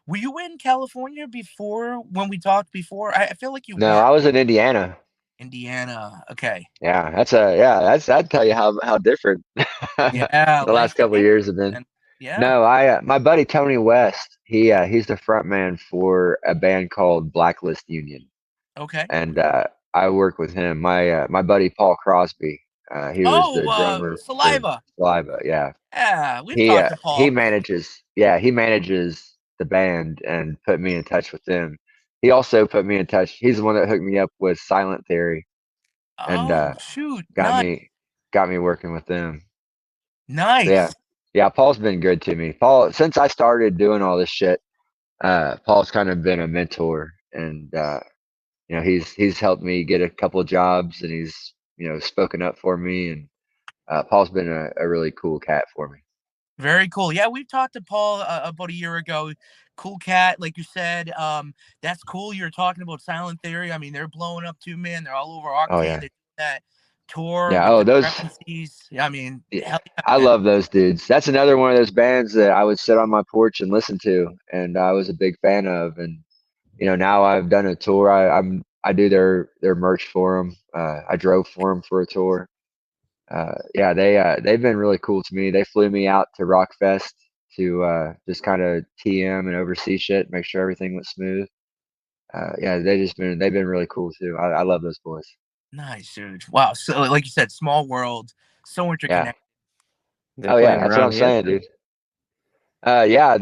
were you in California before when we talked before? I feel like you No, were. I was in Indiana. Indiana. Okay. That's I'd tell you how different the Yeah, last life couple of changed. years have been. And yeah. No, I my buddy Tony West, he's the front man for a band called Blacklist Union, Okay. and I work with him. My buddy Paul Crosby, he was Oh, the drummer for saliva. Saliva. Yeah, Yeah, we've talked to he Paul. manages. Yeah, he manages the band and put me in touch with them. He also put me in touch. He's the one that hooked me up with Silent Theory and Oh, shoot. got Nice. me working with them. So yeah, Nice. yeah. Paul's been good to me. Paul, since I started doing all this shit, Paul's kind of been a mentor, and he's helped me get a couple of jobs, and he's spoken up for me, and Paul's been a really cool cat for me. Very cool. Yeah, we've talked to Paul about a year ago. Cool cat, like you said. That's cool. You're talking about Silent Theory. I mean, they're blowing up too, man. They're all over Oh Octane. yeah, They did that tour yeah. with Oh the those, Discrepancies. I mean, yeah, hell yeah, I man. love those dudes. That's another one of those bands that I would sit on my porch and listen to, and I was a big fan of, and now I've done a tour. I do their merch for them. I drove for them for a tour. Yeah, they've been really cool to me. They flew me out to Rockfest to just kind of TM and oversee shit, make sure everything went smooth. Yeah, they've been really cool too. I love those boys. Nice, dude. Wow. So, like you said, small world. So Yeah. interconnected. They're Oh yeah, playing that's what I'm around here saying, too. dude. Yeah,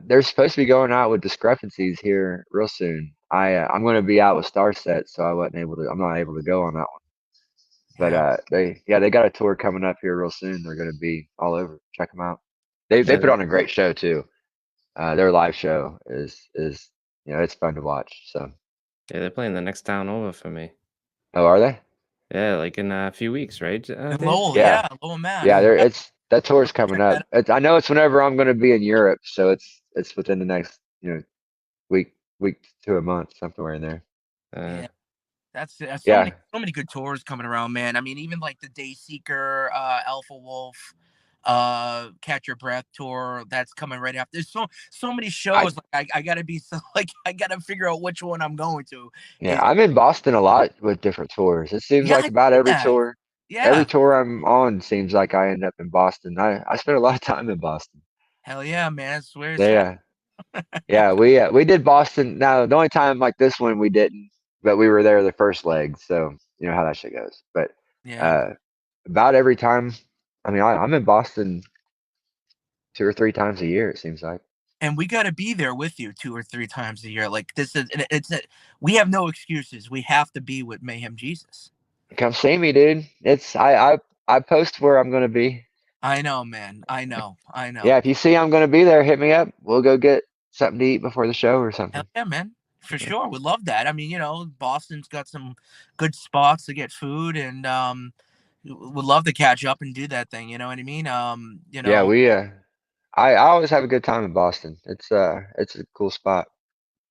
they're supposed to be going out with Discrepancies here real soon. I'm going to be out with Starset, so I'm not able to go on that one. But Yeah. they got a tour coming up here real soon. They're going to be all over. Check them out. They Yeah, put on a great show too. Their live show is it's fun to watch. So, they're playing the next town over for me. oh, are they? Yeah, like in a few weeks, right, And Dave? Lowell, Yeah, yeah, Lowell, Mass. yeah. Yeah. That tour's coming Check up. that out. I know it's whenever I'm going to be in Europe, so it's within the next week to a month, somewhere in there. Uh, Yeah. That's Yeah, so many good tours coming around, man. I mean, even like the Dayseeker, Alpha Wolf, Catch Your Breath tour that's coming right after. There's so many I shows. Like I gotta be so like I gotta figure out which one I'm going to. yeah, It, I'm in Boston a lot with different tours. It seems yeah, like I about see that. every Yeah, tour I'm on seems like I end up in Boston. I spent a lot of time in Boston. hell yeah, man. That's where it's They at. yeah, we did Boston. Now the only time like this one we didn't, but we were there the first leg, so you know how that shit goes. But Yeah, uh about every time, I mean, I'm in Boston 2 or 3 times a year. It seems like. and we gotta be there with you 2 or 3 times a year. Like this is we have no excuses. We have to be with Mayhem Jesus. Come see me, dude. I post where I'm gonna be. I know, man. I know. I Yeah, know. if you see I'm gonna be there, hit me up. We'll go get something to eat before the show or Hell something. yeah, man. For sure. Would love that. I mean, Boston's got some good spots to get food and would love to catch up and do that thing, you know what I mean? Yeah, I always have a good time in Boston. It's a cool spot.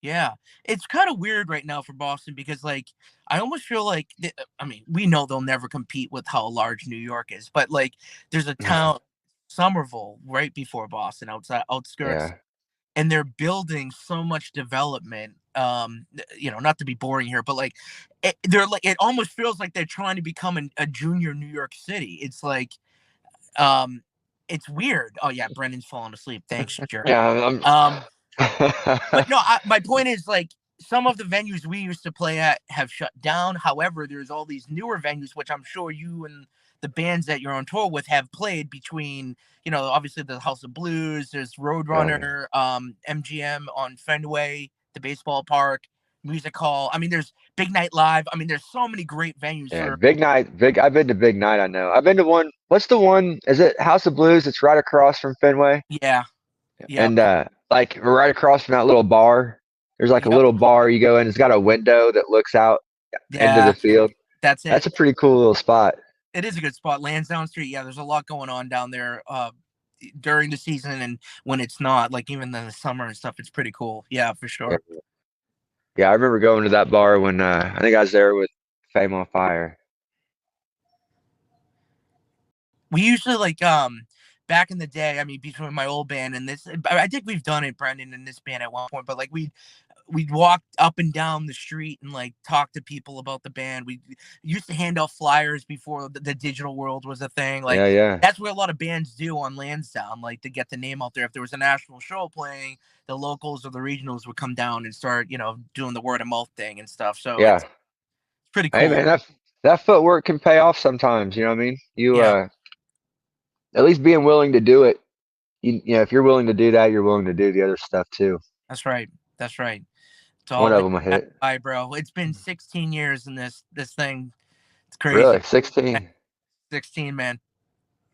Yeah. It's kind of weird right now for Boston because like I almost feel like I mean, we know they'll never compete with how large New York is, but like there's a town Somerville right before Boston outside outskirts Yeah. and they're building so much development not to be boring here but like they're like it almost feels like they're trying to become a junior New York City. It's like um it's weird. Oh yeah, Brendan's falling asleep, thanks jerk. Yeah, um I'm but no, my point is like some of the venues we used to play at have shut down. However, there's all these newer venues, which I'm sure you and the bands that you're on tour with have played between, obviously the House of Blues, there's Oh yeah. Roadrunner, MGM on Fenway, the baseball park, Music Hall. I mean, there's Big Night Live. I mean, there's so many great venues Yeah, for, Big Night, I've been to Big Night, I know. I've been to one. What's the one? Is it House of Blues? It's right across from Fenway. yeah, yep, And like right across from that little bar, there's like a yep, little bar you go in. It's got a window that looks out into the yeah, field. that's it. That's a pretty cool little spot. It is a good spot. Lansdowne Street. Yeah, there's a lot going on down there during the season and when it's not, like even in the summer and stuff. It's pretty cool. Yeah, for Yeah, sure. yeah. I remember going to that bar when I think I was there with Fame on Fire. We usually like back in the day. I mean, between my old band and this, I think we've done it, Brendan, in this band at one point. But like we'd walk up and down the street and like talk to people about the band. We used to hand out flyers before the digital world was a thing. Like Yeah, yeah, that's what a lot of bands do on Lansdowne, like to get the name out there. If there was a national show playing, the locals or the regionals would come down and start, doing the word of mouth thing and stuff. So it's yeah. pretty Hey cool. man, that footwork can pay off sometimes. You know what I mean? You Yeah, at least being willing to do it. If you're willing to do that, you're willing to do the other stuff too. that's right. That's right. It's One all of like them will hit. bye, bro. It's been 16 years in this thing. It's crazy. Really, 16. 16, man.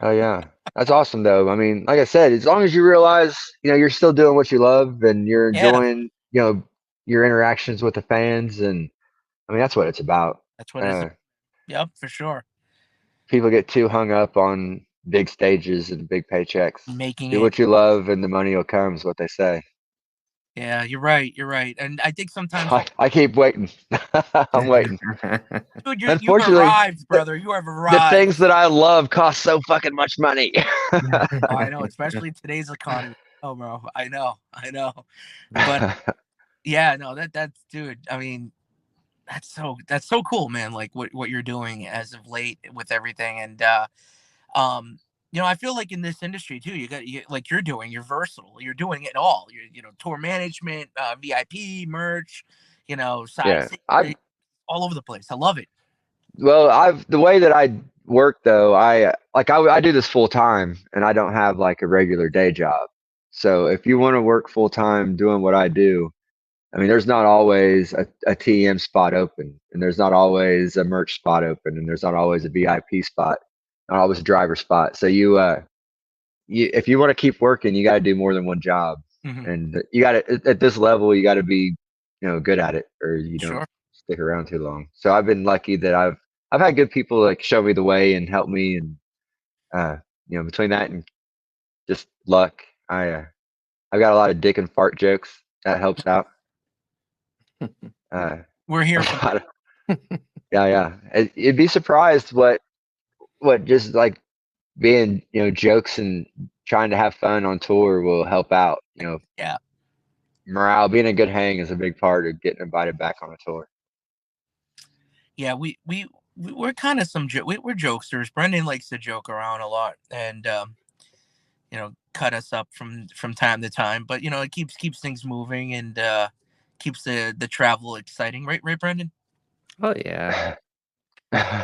Oh yeah, that's awesome though. I mean, like I said, as long as you realize, you're still doing what you love and you're Yeah, enjoying, your interactions with the fans, and I mean that's what it's about. that's what it's. Uh, Yep, for sure. People get too hung up on big stages and big paychecks. Making Do it. what you love, and the money will come. Is what they say. Yeah, you're right. You're right. And I think sometimes, I keep waiting. I'm waiting. dude, you've Unfortunately, arrived, the, brother. You have the things arrived. that I love cost so fucking much money. Oh, I know, especially in today's economy. Oh, bro. I know. I know. But yeah, no, that's dude. I mean, that's so cool, man. Like what you're doing as of late with everything, and um, I feel like in this industry too, like you're doing, you're versatile. You're doing it all. You're tour management, VIP merch, side Yeah, I all over the place. I love it. well, the way that I work though, I do this full time, and I don't have like a regular day job. So if you want to work full time doing what I do, I mean, there's not always a TM spot open, and there's not always a merch spot open, and there's not always a VIP spot, not always a driver spot. So if you want to keep working, you got to do more than one job, Hmm. and you got to at this level, you got to be, good at it, or you don't Sure. stick around too long. So I've been lucky that I've had good people like show me the way and help me, and uh, between that and just luck, I've got a lot of dick and fart jokes that helps out. Uh, We're a here for lot of, yeah, yeah. You'd be surprised what just like being, jokes and trying to have fun on tour will help out. yeah. Morale, being a good hang is a big part of getting invited back on a tour. Yeah, we're kind of we're jokesters. Brendan likes to joke around a lot, and cut us up from time to time. But it keeps things moving, and keeps the travel exciting, right, Brendan? Oh yeah.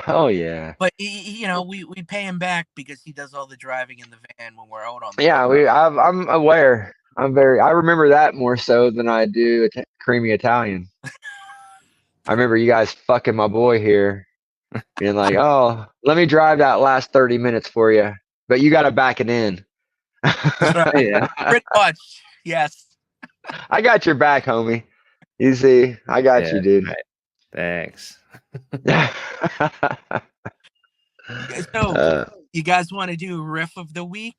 Oh yeah. But we pay him back because he does all the driving in the van when we're out on the road. Yeah, I'm aware. I remember that more so than I do creamy Italian. I remember you guys fucking my boy here, being like, "Oh, let me drive that last 30 minutes for you, but you got to back it in." That's right. Yeah. Pretty much. Yes. I got your back, homie. You see, I got Yeah. you, dude. Right. Thanks. So, uh, you guys want to do riff of the week?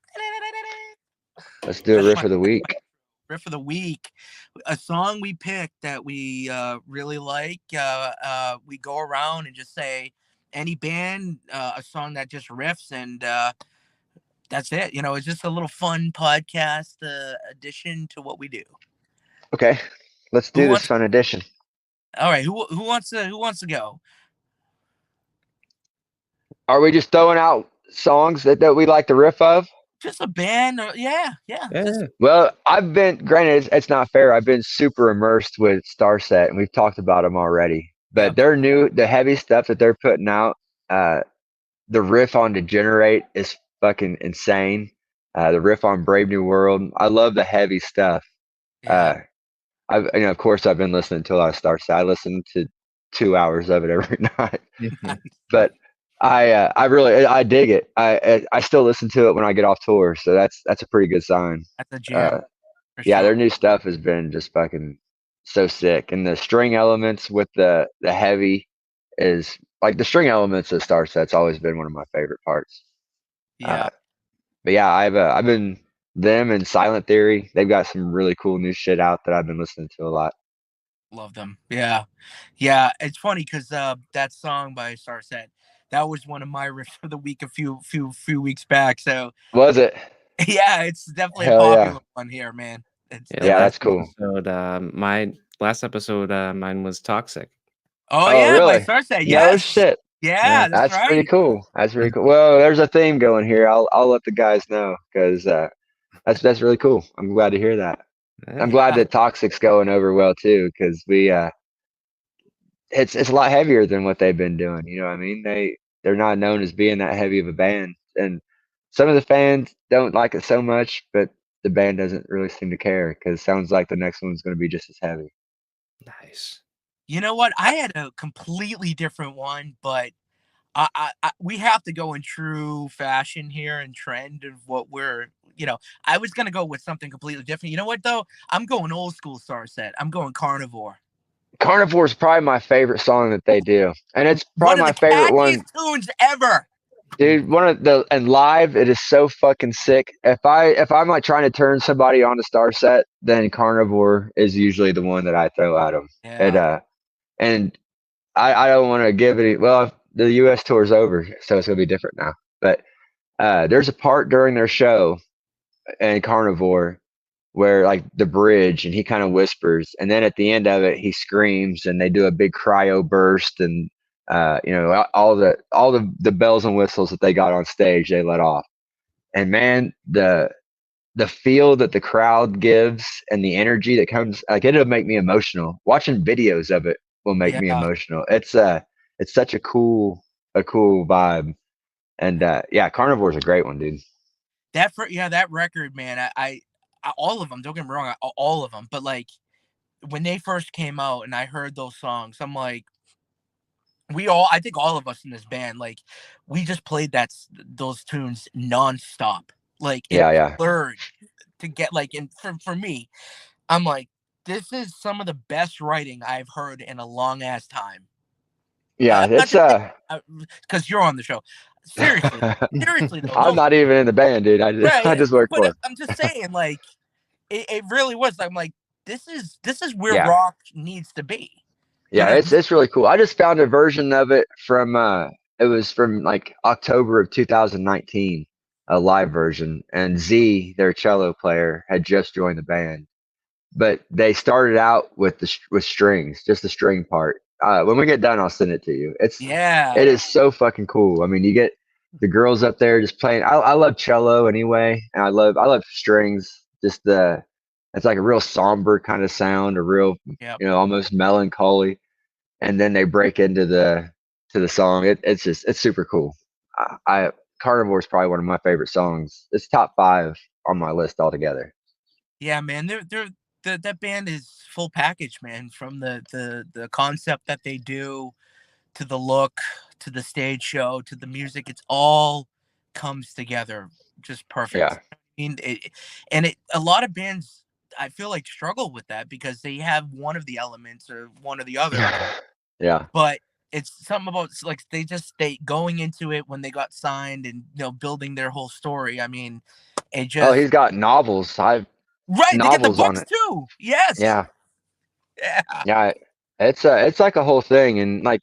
let's do a That's riff my of the week. riff of the week. A song we picked that we really like. We go around and just say any band, a song that just riffs, and that's it. It's just a little fun podcast addition to what we do. Okay, let's Who do this wants? fun edition. All right. Who wants to go? Are we just throwing out songs that we like the riff of? Just a band? Yeah, yeah. Just Yeah. Well, I've been, granted, it's not fair. I've been super immersed with Starset, and we've talked about them already. yeah, But the heavy stuff that they're putting out, uh, the riff on Degenerate is fucking insane. The riff on Brave New World, I love the heavy stuff. yeah. Uh, of course, I've been listening to a lot of Starset. I listen to 2 hours of it every night. Mhm. But I really I dig it. I still listen to it when I get off tour, so that's a pretty good sign. That's a Uh, jam for yeah, sure. their new stuff has been just fucking so sick, and the string elements with the heavy is like the string elements of Star Set's always been one of my favorite parts. Yeah, Uh, but yeah, I've been them and Silent Theory. They've got some really cool new shit out that I've been listening to a lot. love them. Yeah, yeah. It's funny because that song by Starset, that was one of my riffs of the week a few weeks back. So Was it? yeah, it's definitely a Hell yeah, popular one here, man. It's Yeah. yeah, definitely. that's cool. Last episode, mine was toxic. Oh Oh, yeah, by really? Starset. No Yes. shit. Yeah. Yeah, that's That's pretty right. cool. That's pretty cool. Well, there's a theme going here. I'll let the guys know because that's really cool. I'm glad to hear that. I'm Yeah. glad Yeah, that Toxic's going over well too because it's a lot heavier than what they've been doing. You know what I mean? They're not known as being that heavy of a band, and some of the fans don't like it so much, but the band doesn't really seem to care because it sounds like the next one's going to be just as heavy. Nice. you know what? I had a completely different one, but we have to go in true fashion here and trend of what we're. I was gonna go with something completely different. You know what though? I'm going old school Starset. I'm going Carnivore. Carnivore is probably my favorite song that they do, and it's One probably of my the favorite catchiest one. tunes ever. Dude, one of the and live it is so fucking sick. If I'm like trying to turn somebody on to Star Set, then Carnivore is usually the one that I throw at them. And Yeah, and I don't want to give it. Well, the U.S. tour's over, so it's gonna be different now. But there's a part during their show in Carnivore where like the bridge, and he kind of whispers, and then at the end of it, he screams, and they do a big cryo burst, and all the bells and whistles that they got on stage, they let off. And man, the feel that the crowd gives and the energy that comes, like it'll make me emotional. Watching videos of it will make me yeah. emotional. It's such a cool vibe. And yeah, Carnivore's a great one, dude. That record, man. I all of them. Don't get me wrong, all of them. But like when they first came out, and I heard those songs, I'm like, I think all of us in this band, like, we just played those tunes nonstop. Like it Yeah, yeah, blurred to get like, and for me, I'm like, this is some of the best writing I've heard in a long ass time. yeah. Not It's just because you're on the show. Seriously, seriously though, I'm no, not even in the band, dude. I right? just work But for 'em. I'm just saying, like, it really was. I'm like, this is where Yeah, rock needs to be. You yeah. know what I It's really cool. I just found a version of it from it was from like October of 2019, a live version, and Z, their cello player, had just joined the band. But they started out with with strings, just the string part. When we get done, I'll send it to you. Yeah. It is so fucking cool. I mean, you get the girls up there just playing. I love cello anyway, and I love strings. Just it's like a real somber kind of sound, a real Yep. almost melancholy, and then they break into the song. It's super cool. I Carnivore is probably one of my favorite songs. It's top 5 on my list altogether. Yeah, man. That band is full package, man. From the concept that they do, to the look, to the stage show, to the music, it's all comes together just perfect. Yeah. I mean, and a lot of bands, I feel like, struggle with that because they have one of the elements or one or the other, Yeah. but it's something about, like, they going into it when they got signed, and building their whole story. I mean, it Oh, just he's got right. They get the novels on books it. too. Yes. Yeah. Yeah. Yeah. It's like a whole thing, and like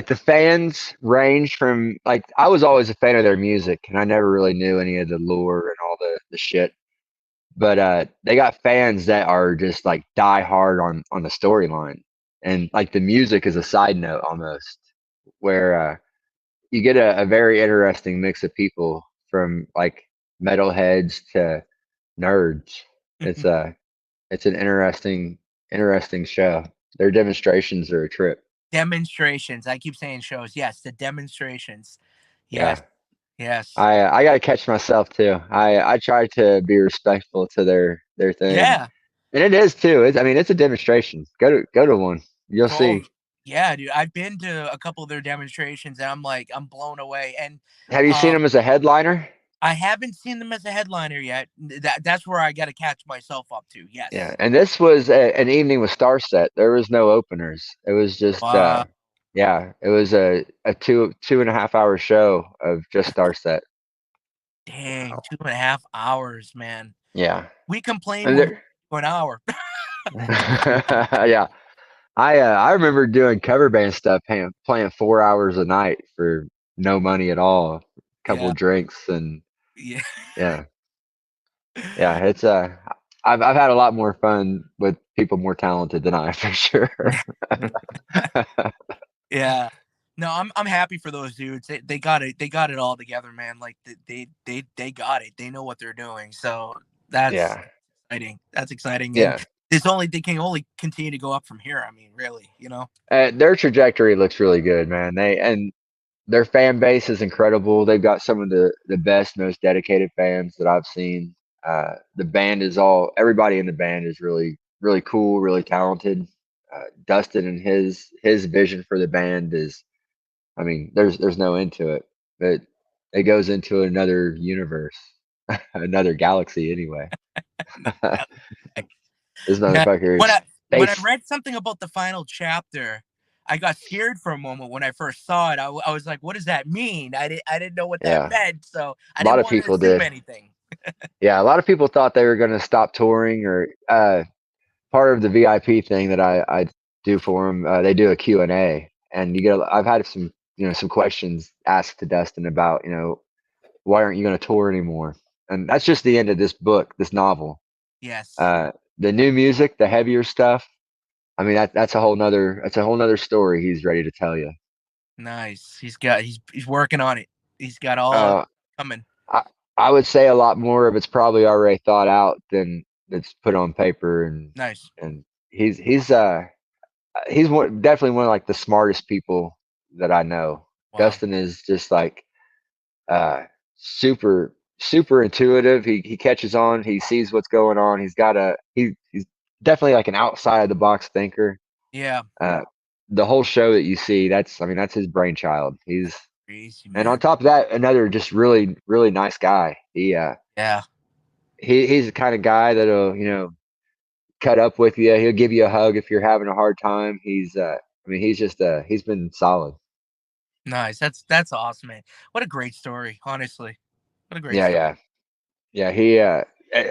the fans range from like I was always a fan of their music, and I never really knew any of the lore and all the shit. But they got fans that are just like die hard on the storyline, and like the music is a side note almost, where you get a very interesting mix of people from like metalheads to nerds. It's it's an interesting show. Their demonstrations are a trip. Demonstrations. I keep saying shows. Yes, the demonstrations. Yes. Yeah. Yes. I gotta catch myself too. I try to be respectful to their thing, Yeah. and it is too. I mean, it's a demonstration. Go to one. You'll Oh, see. yeah, dude. I've been to a couple of their demonstrations, and I'm like, I'm blown away. And Have you seen um, him as a headliner? I haven't seen them as a headliner yet. That's where I got to catch myself up to. Yeah, Yes. and this was an evening with Starset. There was no openers. It was just Uh, yeah, it was a 2.5 hour show of just Starset. dang, 2.5 hours, man. Yeah, We complain and when we there, go an hour. yeah. I remember doing cover band stuff, playing 4 hours a night for no money at all, a couple Yeah. of drinks, and Yeah. yeah, yeah. It's I've had a lot more fun with people more talented than I for sure. Yeah. No, I'm happy for those dudes. They got it. They got it all together, man. Like they got it. They know what they're doing. So that's Yeah, exciting. That's exciting. And yeah. they can only continue to go up from here. I mean, really. Their trajectory looks really good, man. And their fan base is incredible. They've got some of the best, most dedicated fans that I've seen. The band is everybody in the band is really, really cool, really talented. Dustin and his vision for the band is, I mean, there's no end to it, but it goes into another universe, another galaxy anyway. This Yeah. motherfucker When I they when I read something about the final chapter, I got scared for a moment when I first saw it. I was like, "What does that mean?" I didn't know what that yeah, meant, so I a lot didn't of want to people assume did. anything. Yeah, a lot of people thought they were going to stop touring or part of the VIP thing that I do for them. They do a Q&A, and I've had some questions asked to Dustin about why aren't you going to tour anymore? And that's just the end of this book, this novel. Yes. Uh, the new music, the heavier stuff. I mean that's a whole nother story he's ready to tell you. Nice. He's working on it. He's got all Uh, coming. I I would say a lot more of it's probably already thought out than that's put on paper, Nice. and he's definitely one of like the smartest people that I know. Wow. Dustin is just like Super super intuitive. He catches on. He sees what's going on. He's definitely like an outside of the box thinker. Yeah. Uh, the whole show that you see, that's I mean that's his brainchild. Crazy, And on man. top of that, another just really nice guy. Yeah. He's the kind of guy that'll cut up with you. He'll give you a hug if you're having a hard time. I mean he's been solid. Nice. That's awesome, man. What a great story, honestly. What a great Yeah, story. yeah. Yeah,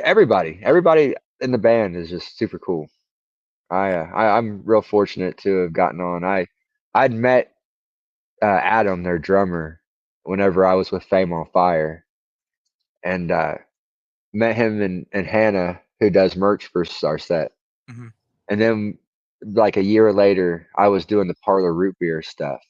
everybody in the band is just super cool. I'm real fortunate to have gotten on. I'd met Adam, their drummer, whenever I was with Fame on Fire, and met him and Hannah, who does merch for our set. Hmm. And then like a year later, I was doing the Parlor Root Beer stuff.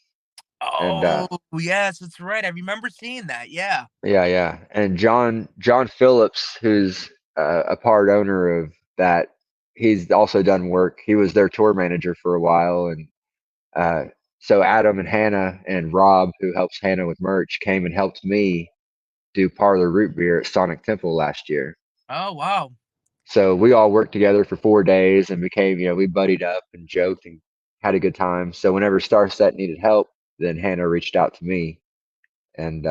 And Oh, yes, that's right. I remember seeing that. Yeah. yeah, yeah. And John Phillips, who's a part owner of that, he's also done work. He was their tour manager for a while, and uh, so Adam and Hannah and Rob, who helps Hannah with merch, came and helped me do Parlor Root Beer at Sonic Temple last year. Oh, wow. So we all worked together for 4 days and became, we buddied up and joked and had a good time. So whenever Starset needed help, then Hannah reached out to me, and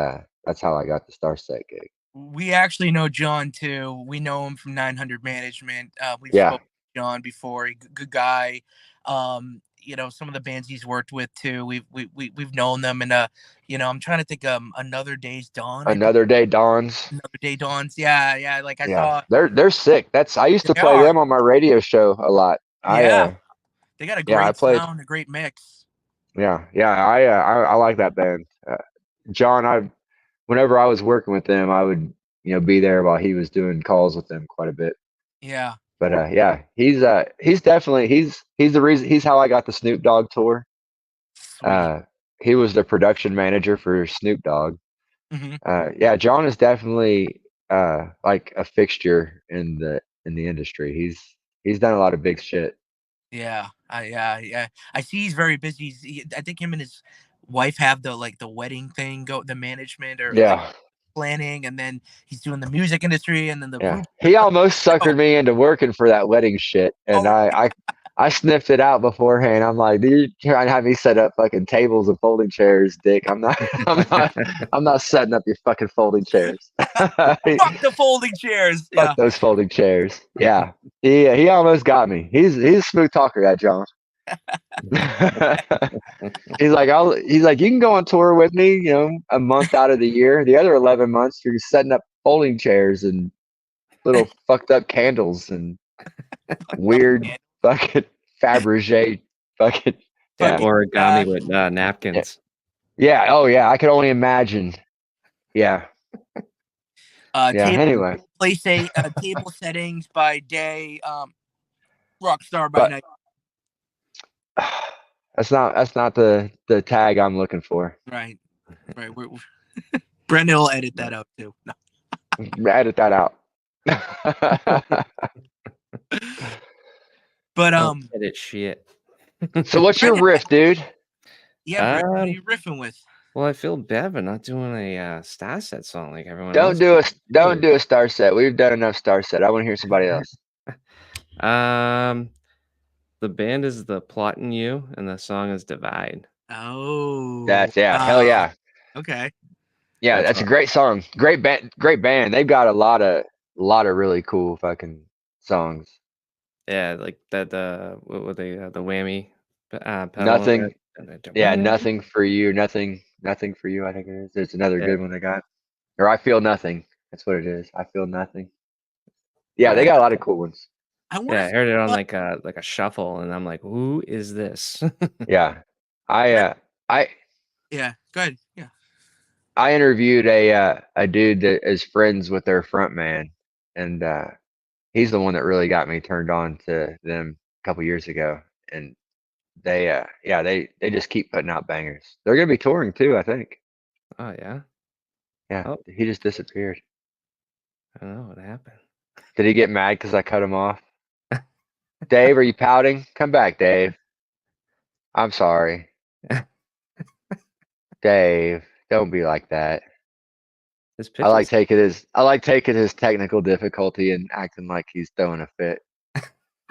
that's how I got the Starset gig. We actually know John too. We know him from 900 Management. We've Yeah, spoken to John before. Good guy. Some of the bands he's worked with too. We've known them, and I'm trying to think. Another Day's Dawn. I think Another Day Dawns. Another Day Dawns. Yeah, yeah. Like I Yeah, saw. they're sick. I used to They play are. them on my radio show a lot. Yeah, they got a Yeah, I great played. sound, a great mix. Yeah. I like that band. John, whenever I was working with them, I would be there while he was doing calls with them quite a bit. Yeah. But yeah, he's definitely he's the reason he's how I got the Snoop Dogg tour. Sweet. Uh, he was the production manager for Snoop Dogg. Hmm. Yeah, John is definitely like a fixture in the industry. He's done a lot of big shit. Yeah. Yeah. I see he's very busy. I think him and his wife have the wedding thing the management or like Yeah, planning, and then he's doing the music industry, and then the yeah. root beer He stuff. almost Oh, suckered me into working for that wedding shit, and oh, I sniffed it out beforehand. I'm like, dude, you're trying to have me set up fucking tables and folding chairs, dick. I'm not, I'm not setting up your fucking folding chairs. fuck the folding chairs. Fuck Yeah. those folding chairs. Yeah, he almost got me. He's a smooth talker, that John. He's like, you can go on tour with me, a month out of the year. The other 11 months, you're setting up folding chairs and little fucked up candles and weird fucking Fabergé fucking Yeah, Fucking yeah. origami with Yeah. napkins. Yeah. Oh yeah. I could only imagine. Yeah. Yeah. table Anyway, table settings by day, rockstar by but night. that's not the tag I'm looking for. Right. Brendan will edit that out too. No. Edit that out. But Edit shit. So what's your Brendan, riff, dude? yeah, Brendan, what are Um, you riffing with? well, I feel bad for not doing a star set song like everyone Don't else. do a star set. We've done enough star set. I want to hear somebody else. The band is the Plotting You, and the song is Divide. Oh, Hell yeah. okay. Yeah, That's that's a what. great song. Great band, great band. They've got a lot of really cool fucking songs. Yeah, like that. What were they? The whammy pedal on Nothing. it. And Yeah, then, nothing for you. Nothing for you. I think it is. It's another yeah, good one they got. Or I feel nothing. That's what it is. I feel nothing. Yeah, they yeah, got a lot of cool ones. I want yeah. I to. heard it on like a shuffle, and I'm like, who is this? Yeah, I I Yeah, go ahead. Yeah. I interviewed a dude that is friends with their front man, and he's the one that really got me turned on to them a couple years ago. And they just keep putting out bangers. They're gonna be touring too, I think. Oh yeah. Yeah, Oh, he just disappeared. I don't know what happened. Did he get mad because I cut him off? Dave, are you pouting? Come back, Dave. I'm sorry. Dave, don't be like that. His I like pitches. taking his technical difficulty and acting like he's throwing a fit.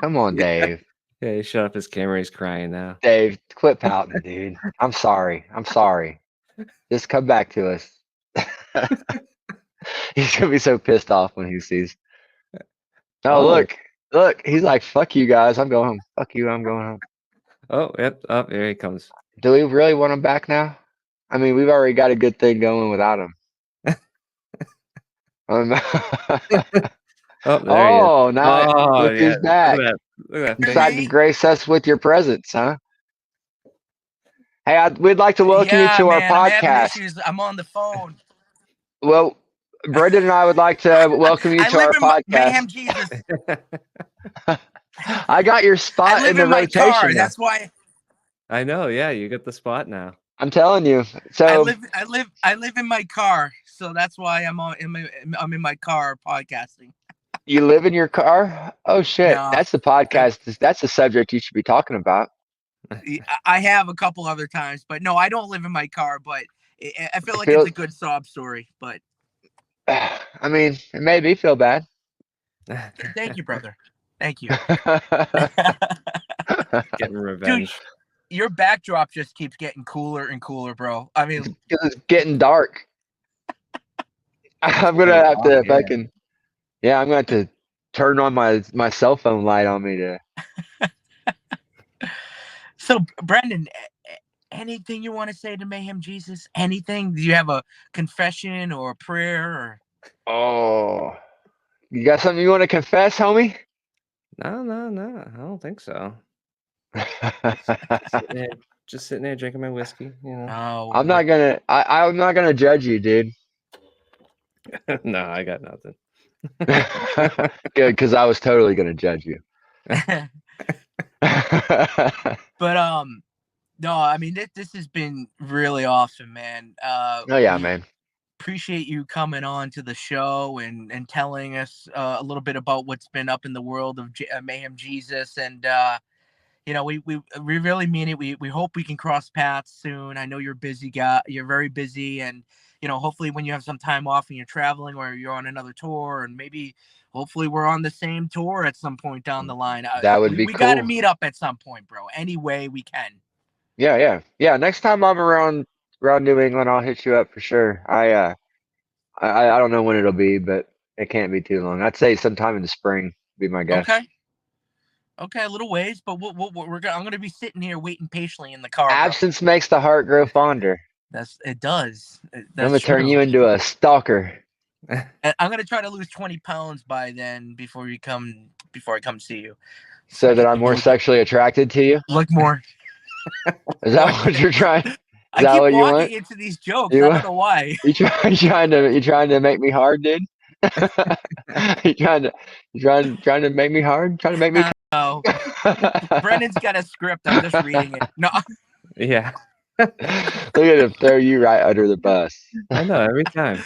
Come on, Yeah. Dave. Yeah, he shut up his camera. He's crying now. Dave, quit pouting, dude. I'm sorry. I'm sorry. Just come back to us. He's gonna be so pissed off when he sees. Oh, Oh, look. He's like, "Fuck you guys. I'm going home. Fuck you. I'm going home." oh, yep. Oh, there he comes. Do we really want him back now? I mean, we've already got a good thing going without him. Oh, there he is. Oh, nice. Oh, Look yeah. who's back. Look at that. Look at that You face. decided to grace us with your presence, huh? Hey, we'd like to welcome you Yeah, to our man, I'm having podcast. issues. I'm on the phone. Well, Brendan and I would like to welcome you I to live our in podcast. Mayhem Jesus. I got your I spot live in the in my rotation car. now. That's why I know. Yeah, you got the spot now. I'm telling you. So I live in my car. So that's why I'm in my car podcasting. you live in your car? Oh shit. No, That's the podcast. That's the subject you should be talking about. I have a couple other times, but no, I don't live in my car. But I feel like Feel- it's a good sob story. But I mean, it made me feel bad. thank you, brother. Thank you. Getting revenge. Dude, your backdrop just keeps getting cooler and cooler, bro. I mean, It's getting dark. I'm gonna have to fucking I'm gonna have to turn on my cell phone light on me to. so Brendan, anything you want to say to Mayhem Jesus? Anything? Do you have a confession or a prayer? Or... Oh, you got something you want to confess, homie? No. I don't think so. Just sitting there drinking my whiskey. You know. Oh, I'm not gonna. I'm not gonna judge you, dude. No, I got nothing. Good, because I was totally gonna judge you. But no, I mean this has been really awesome, man. Oh yeah, man. Appreciate you coming on to the show and telling us a little bit about what's been up in the world of Mayhem Jesus, and you know we really mean it. We hope we can cross paths soon. I know you're busy guy. You're very busy, and you know hopefully when you have some time off and you're traveling or you're on another tour, and maybe hopefully we're on the same tour at some point down the line. That would be we cool. got to meet up at some point, bro. Any way we can. Yeah. Next time I'm around New England, I'll hit you up for sure. I don't know when it'll be, but it can't be too long. I'd say sometime in the spring be my guess. Okay, a little ways, but I'm gonna be sitting here waiting patiently in the car. Absence makes the heart grow fonder. It does. I'm gonna turn you into a stalker. And I'm gonna try to lose 20 pounds by then before I come see you. So that I'm more sexually attracted to you. Look more. Is that what you're trying? I keep walking into these jokes. I don't know why. You trying to make me hard, dude? you trying to make me hard? Trying to make me? No. Brendan's got a script. I'm just reading it. No. Yeah. Look at him throw you right under the bus. I know every time.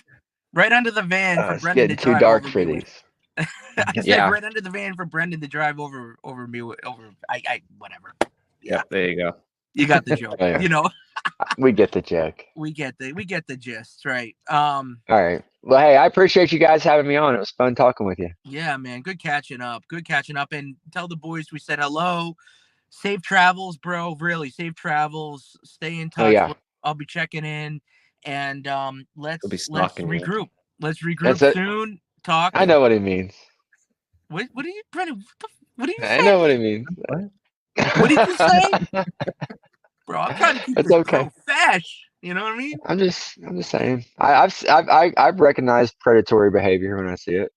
Right under the van for It's Brendan getting to too drive dark over for me these. I said right under the van for Brendan to drive over me over. I whatever. Yeah, there you go. You got the joke. Yeah. You know. We get the joke. We get the gist, right? All right. Well, hey, I appreciate you guys having me on. It was fun talking with you. Yeah, man. Good catching up. And tell the boys we said hello. Safe travels, bro. Really, safe travels. Stay in touch. Oh, yeah. I'll be checking in, and let's stalking you. regroup. Let's regroup soon. Talk. I know what he means. What are you, Brendan? What do you say? I know what he means. What did you say? Bro, I'm trying to keep It's this okay. fresh. You know what I mean? I'm just saying. I've recognized predatory behavior when I see it.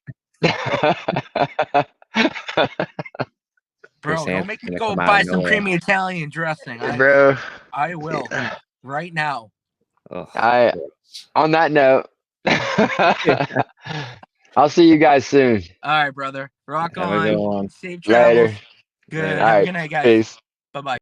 Bro, don't make me go buy some creamy Italian dressing. Bro, I will right now. On that note, I'll see you guys soon. All right, brother. Rock on. Safe travels. Later. Good. All Have a right. good night, guys. Peace. Bye-bye.